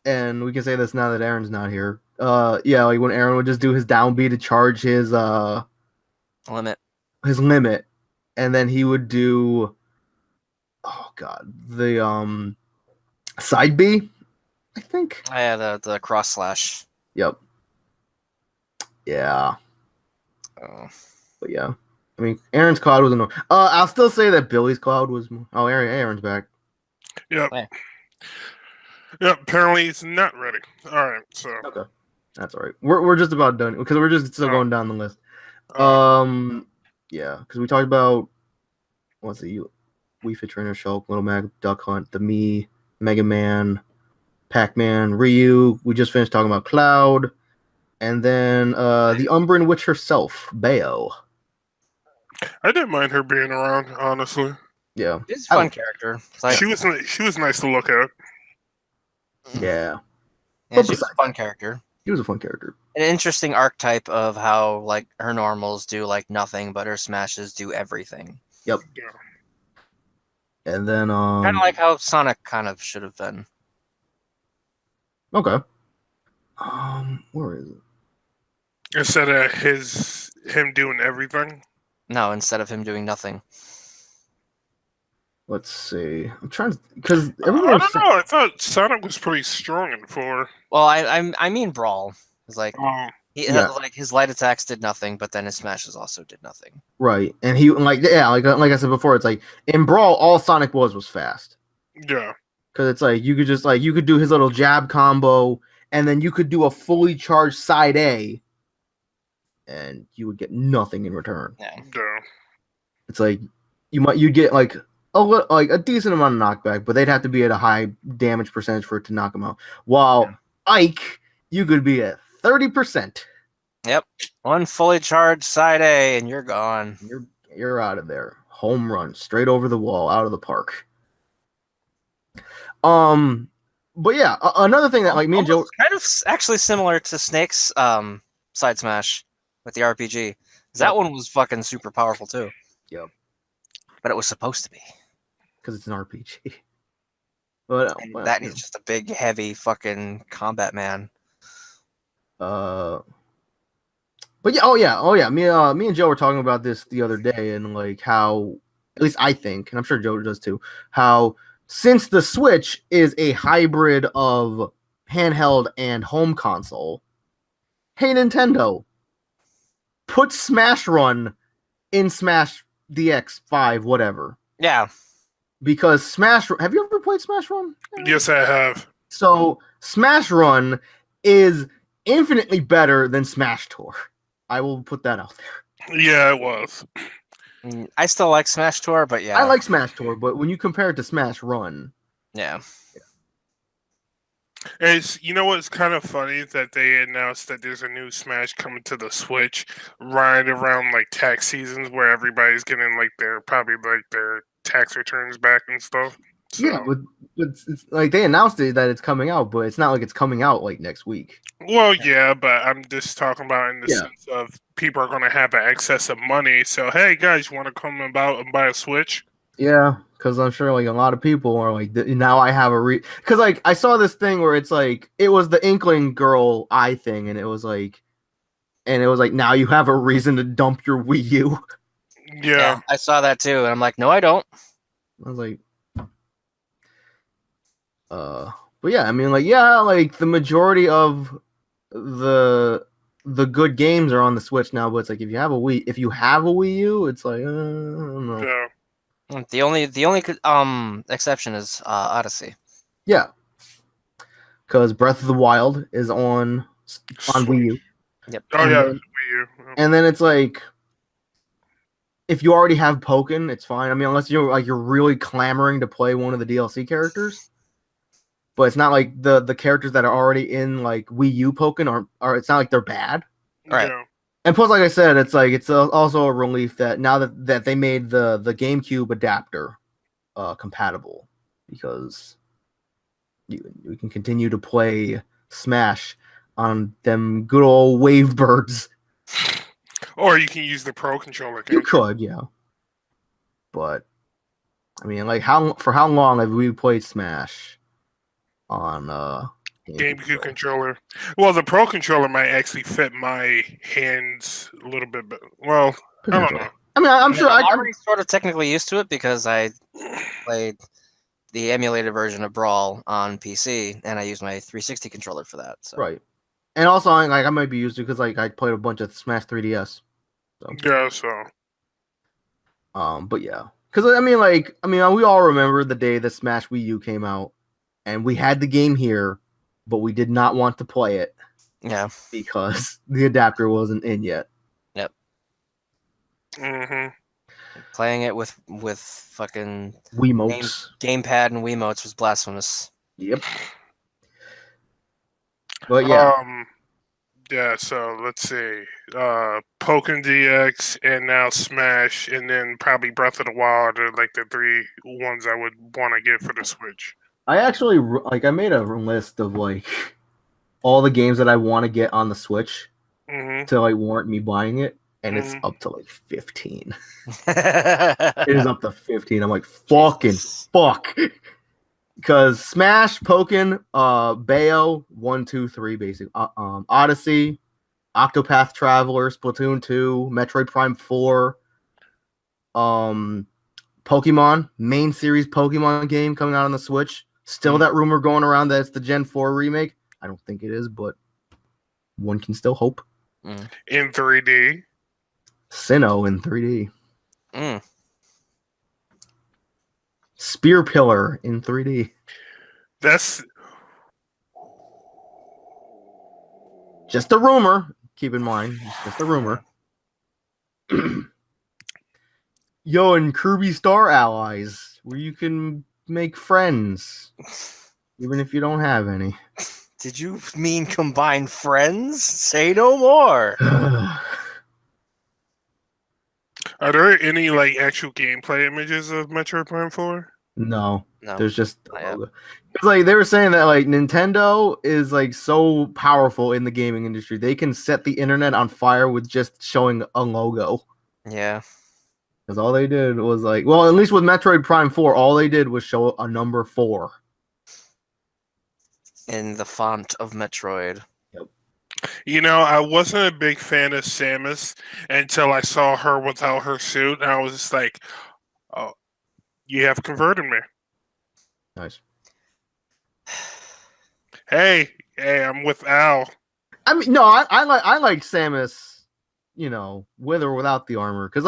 And we can say this now that Aaron's not here. Yeah, like when Aaron would just do his down B to charge his limit, and then he would do the side B, I think. Yeah, the cross slash. Yep. Yeah. Oh. But yeah, I mean, Aaron's Cloud was annoying. I'll still say that Billy's Cloud was. Oh, Aaron's back. Yep. Yeah. Yep. Apparently, he's not ready. All right. So. Okay. That's all right. We're just about done because we're just still going down the list. Yeah, because we talked about Wii Fit Trainer, Shulk, Little Mac, Duck Hunt, the Me, Mega Man, Pac-Man, Ryu. We just finished talking about Cloud, and then the Umbran Witch herself, Bayo. I didn't mind her being around, honestly. Yeah, she's a fun character. She was nice to look at. Yeah, she's a fun character. He was a fun character. An interesting archetype of how like her normals do like nothing, but her smashes do everything. Yep. Yeah. And then kind of like how Sonic kind of should have been. Okay. Where is it? Instead of him doing everything. No, instead of him doing nothing. Let's see. I'm trying to because I don't know. I thought Sonic was pretty strong in 4. Well, I mean Brawl. It's like like his light attacks did nothing, but then his smashes also did nothing. Right, and he like I said before, it's like in Brawl, all Sonic was fast. Yeah, because it's like you could do his little jab combo, and then you could do a fully charged side A, and you would get nothing in return. Yeah. It's like you'd get like a decent amount of knockback, but they'd have to be at a high damage percentage for it to knock him out. While Ike, you could be at 30%. Yep, one fully charged side A, and you're gone. You're out of there. Home run, straight over the wall, out of the park. But yeah, another thing that like me and Joe kind of actually similar to Snake's side smash with the RPG. That one was fucking super powerful too. Yep. But it was supposed to be. Because it's an RPG. That is just a big, heavy fucking combat man. But yeah. Me and Joe were talking about this the other day, and like how, at least I think, and I'm sure Joe does too, how since the Switch is a hybrid of handheld and home console, hey Nintendo, put Smash Run in Smash DX 5, whatever. Yeah. Because have you ever played Smash Run? Yes, I have. So Smash Run is infinitely better than Smash Tour. I will put that out there. Yeah, it was. I still like Smash Tour, but yeah. I like Smash Tour, but when you compare it to Smash Run, yeah. You know what's kind of funny that they announced that there's a new Smash coming to the Switch right around like tax seasons where everybody's getting like their tax returns back and stuff. So. Yeah, but it's like they announced that it's coming out, but it's not like it's coming out like next week. Well, yeah, but I'm just talking about in the sense of people are going to have an excess of money. So, hey guys, you want to come about and buy a Switch? Yeah, because I'm sure like a lot of people are like, now I have because like I saw this thing where it's like it was the Inkling Girl Eye thing, and it was like now you have a reason to dump your Wii U. Yeah, I saw that too, and I'm like, no, I don't. I was like, but yeah, I mean, like the majority of the good games are on the Switch now, but it's like if you have a Wii U, it's like I don't know. Yeah. The only exception is Odyssey. Yeah, because Breath of the Wild is on Wii U. Yep. Oh yeah, Wii U. And then it's like, if you already have Pokken, it's fine. I mean, unless you're really clamoring to play one of the DLC characters. But it's not like the characters that are already in like Wii U Pokken are it's not like they're bad. Right. Yeah. And plus, like I said, it's like it's also a relief that now that they made the GameCube adapter compatible, because you can continue to play Smash on them good old Wavebirds. Or you can use the Pro controller. You could, yeah. But I mean, like how long have we played Smash on GameCube controller? Well, the Pro controller might actually fit my hands a little bit better. Well, I don't know. I mean, I'm sure I'm already sort of technically used to it because I played the emulated version of Brawl on PC, and I used my 360 controller for that. So. Right. And also, like I might be used to because like I played a bunch of Smash 3DS. So. Yeah. So. But yeah, because I mean, we all remember the day that Smash Wii U came out, and we had the game here, but we did not want to play it. Yeah. Because the adapter wasn't in yet. Yep. Mm-hmm. Playing it with fucking Wiimotes, gamepad and Wiimotes was blasphemous. Yep. But yeah. Yeah, so let's see. Pokken DX and now Smash, and then probably Breath of the Wild are like the three ones I would want to get for the Switch. I actually I made a list of like all the games that I want to get on the Switch to like warrant me buying it, and it's up to like 15. It is up to 15. I'm like fuck. Because Smash, Pokken, Bayo, 1, 2, 3, basic, Odyssey, Octopath Traveler, Splatoon 2, Metroid Prime 4, Pokemon, main series Pokemon game coming out on the Switch. Still that rumor going around that it's the Gen 4 remake. I don't think it is, but one can still hope. In 3D. Sinnoh in 3D. Spear Pillar in 3D. That's just a rumor. Keep in mind, it's just a rumor. Yo, and Kirby Star Allies, where you can make friends, even if you don't have any. Did you mean combine friends? Say no more. Are there any like actual gameplay images of Metroid Prime 4? No. There's just the logo. It's like they were saying that like Nintendo is like so powerful in the gaming industry. They can set the internet on fire with just showing a logo. Yeah. Because all they did was like, well, at least with Metroid Prime 4, all they did was show a number 4. in the font of Metroid. You know, I wasn't a big fan of Samus until I saw her without her suit, and I was just like, "Oh, you have converted me." Nice. Hey, I'm with Al. I mean, no, I like Samus, you know, with or without the armor, because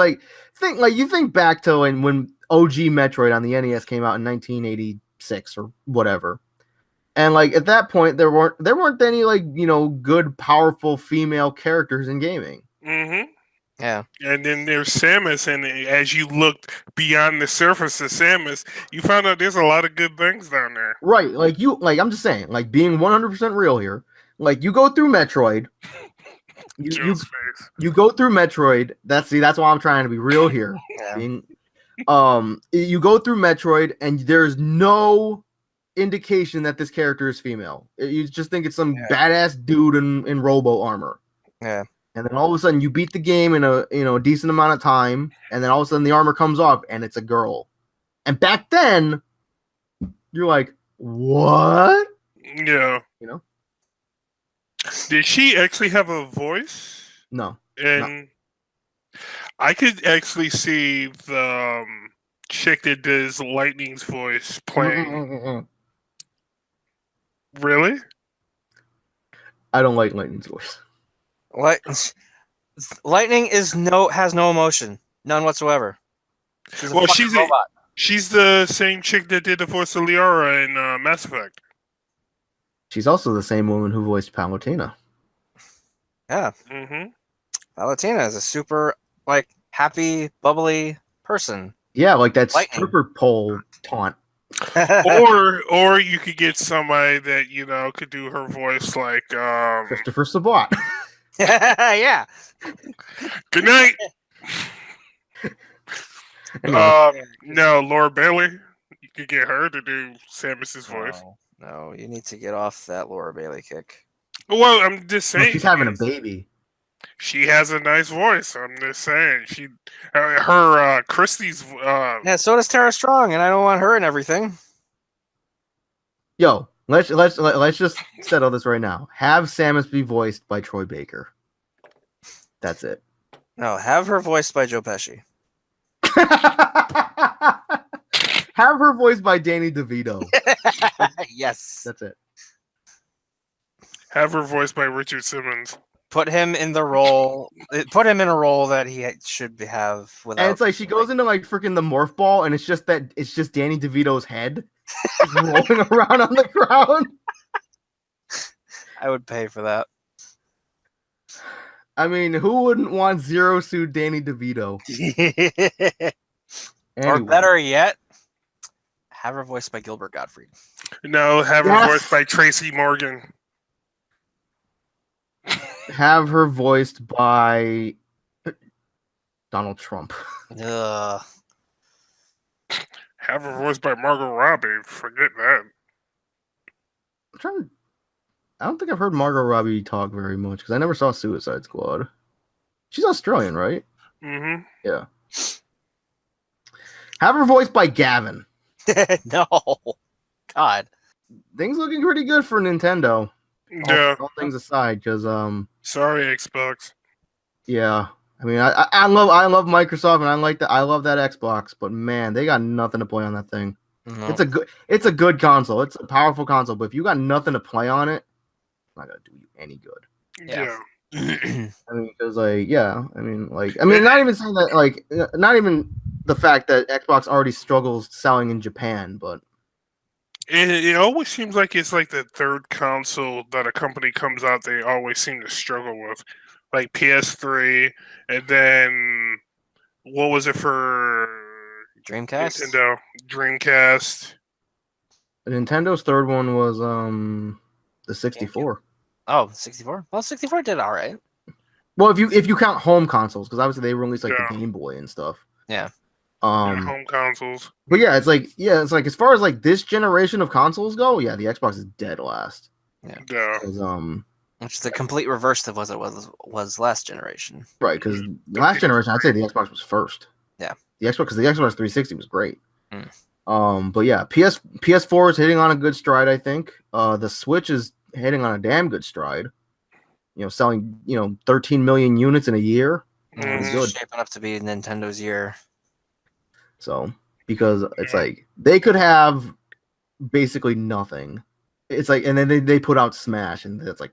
you think back to when OG Metroid on the NES came out in 1986 or whatever, and like at that point there weren't any like, you know, good powerful female characters in gaming. Mm-hmm. Yeah. And then there's Samus, and as you looked beyond the surface of Samus, you found out there's a lot of good things down there. Right, I'm just saying, like being 100% real here, like you go through Metroid, Joe's face. you go through Metroid. That's why I'm trying to be real here. Yeah. You go through Metroid, and there's no indication that this character is female. You just think it's some badass dude in robo armor. Yeah. And then all of a sudden you beat the game in a decent amount of time, and then all of a sudden the armor comes off and it's a girl. And back then, you're like, what? Yeah. You know? Did she actually have a voice? No. And I could actually see the chick that does Lightning's voice playing. Really? I don't like Lightning's voice. Lightning has no emotion, none whatsoever. She's a fucking robot. She's the same chick that did the voice of Liara in Mass Effect. She's also the same woman who voiced Palutena. Yeah. Mm-hmm. Palutena is a super like happy, bubbly person. Yeah, like that Lightning. stripper pole taunt. or you could get somebody that, you know, could do her voice like Christopher Sabat. Yeah. Good night. No, Laura Bailey. You could get her to do Samus's voice. No, you need to get off that Laura Bailey kick. Well, I'm just saying. She's having a baby. She has a nice voice. I'm just saying. Her Christie's. Yeah, so does Tara Strong, and I don't want her in everything. Yo, let's just settle this right now. Have Samus be voiced by Troy Baker. That's it. No, have her voiced by Joe Pesci. Have her voiced by Danny DeVito. Yes. That's it. Have her voiced by Richard Simmons. Put him in the role. Put him in a role that he should have. Without. And it's like she goes into like freaking the morph ball, and it's just Danny DeVito's head just rolling around on the ground. I would pay for that. I mean, who wouldn't want Zero Suit Danny DeVito? Or better yet, have her voiced by Gilbert Gottfried. No, have her voiced by Tracy Morgan. Have her voiced by Donald Trump. Ugh. Have her voiced by Margot Robbie. Forget that. I don't think I've heard Margot Robbie talk very much because I never saw Suicide Squad. She's Australian, right? Mm-hmm. Yeah. Have her voiced by Gavin. No. God. Things looking pretty good for Nintendo. Yeah. All things aside, because sorry, Xbox. Yeah. I mean, I love Microsoft, and I love that Xbox, but man, they got nothing to play on that thing. Mm-hmm. It's a good console. It's a powerful console, but if you got nothing to play on it, it's not gonna do you any good. Yeah. I mean, because not even saying that, like, not even the fact that Xbox already struggles selling in Japan, but it always seems like it's like the third console that a company comes out, they always seem to struggle with, like PS3, and then what was it for Dreamcast? Nintendo Dreamcast. Nintendo's third one was the 64. Oh, 64. Well, 64 did all right. Well, if you count home consoles, because obviously they released like the Game Boy and stuff. Yeah. Home consoles. But it's like as far as like this generation of consoles go, yeah, the Xbox is dead last. Yeah. Which is the complete reverse of what it was last generation. Right, because last generation, I'd say the Xbox was first. Yeah. Because the Xbox 360 was great. But yeah, PS4 is hitting on a good stride. I think the Switch is hitting on a damn good stride. Selling 13 million units in a year. It's good. shaping up to be Nintendo's year. So because it's like they could have basically nothing. It's like, and then they put out Smash, and it's like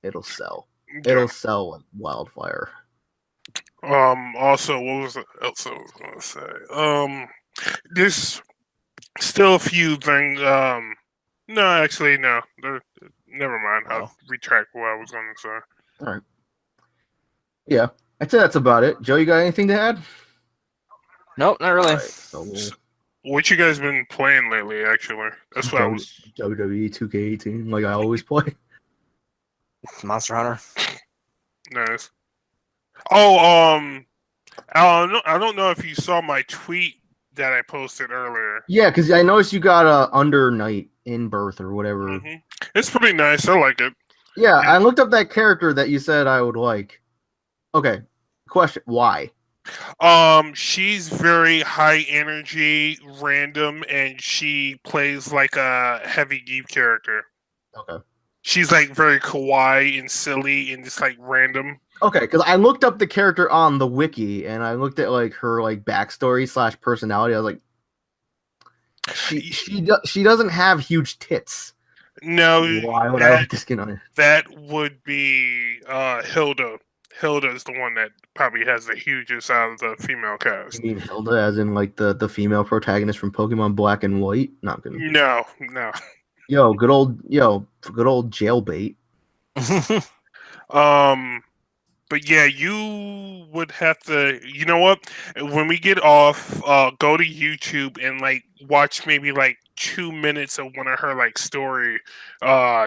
it'll sell. It'll sell like wildfire. Also, what was else I was gonna say? There's still a few things. No, actually, no. Never mind. I'll retract what I was gonna say. All right. Yeah, I'd say that's about it. Joe, you got anything to add? Nope, not really. Right, so what you guys been playing lately? Actually, that's what I was. WWE 2K18, like I always play. Monster Hunter. Nice. Oh, I don't know if you saw my tweet that I posted earlier. Yeah, because I noticed you got a Under Night in Birth or whatever. Mm-hmm. It's pretty nice. I like it. Yeah, I looked up that character that you said I would like. Okay, question: why? She's very high energy, random, and she plays like a heavy geek character. Okay. She's like very kawaii and silly and just like random. Okay, because I looked up the character on the wiki and I looked at like her like backstory / personality. I was like, she doesn't have huge tits. No. Why would I like the skin on her? That would be Hilda. Hilda is the one that probably has the hugest out of the female cast. You mean Hilda, as in like the female protagonist from Pokemon Black and White? Not gonna. No. Good old jailbait. But yeah, you would have to. You know what? When we get off, go to YouTube and like watch maybe like 2 minutes of one of her like story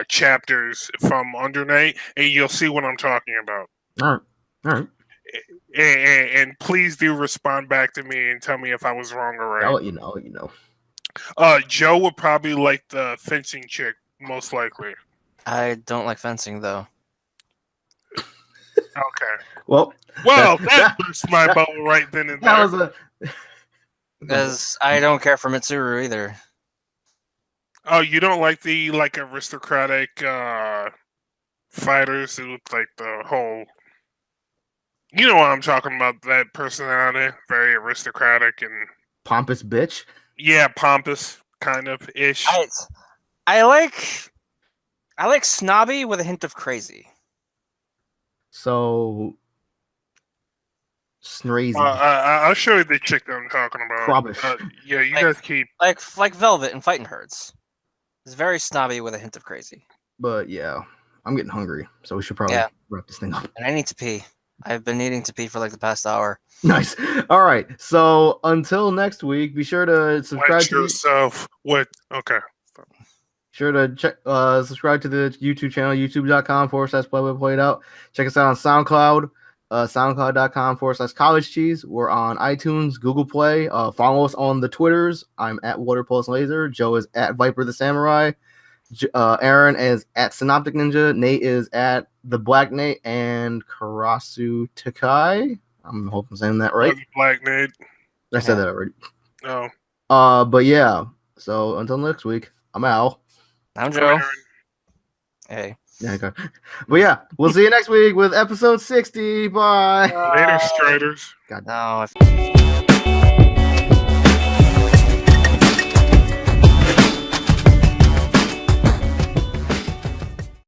chapters from Under Night, and you'll see what I'm talking about. All right. And please do respond back to me and tell me if I was wrong or right. I'll let you know. Joe would probably like the fencing chick, most likely. I don't like fencing though. Okay. Well, that burst my bubble right then and there. Because I don't care for Mitsuru either. Oh, you don't like the like aristocratic fighters who look like the whole. You know what I'm talking about? That personality, very aristocratic and pompous bitch. Yeah, pompous kind of ish. I like snobby with a hint of crazy. So, Snrazy. I'll show you the chick that I'm talking about. Rubbish. Yeah, you guys keep like Velvet in Fighting Herds. It's very snobby with a hint of crazy. But yeah, I'm getting hungry, so we should probably wrap this thing up. And I need to pee. I've been needing to pee for like the past hour. Nice. All right. So until next week, be sure to subscribe to yourself. Okay. Sure to check subscribe to the YouTube channel, youtube.com/playboyplayed-out. Check us out on SoundCloud, soundcloud.com/college cheese. We're on iTunes, Google Play. Follow us on the Twitters. I'm at WaterPulseLaser. Joe is at Viper the Samurai. Aaron is at Synoptic Ninja. Nate is at The Black Nate, and Karasu Takai. I'm hoping I'm saying that right. Black Nate. I said that already. Oh. But yeah. So until next week, I'm Al. I'm Joe. Hey. Okay. But yeah, we'll see you next week with episode 60. Bye. Later, Striders. God. No.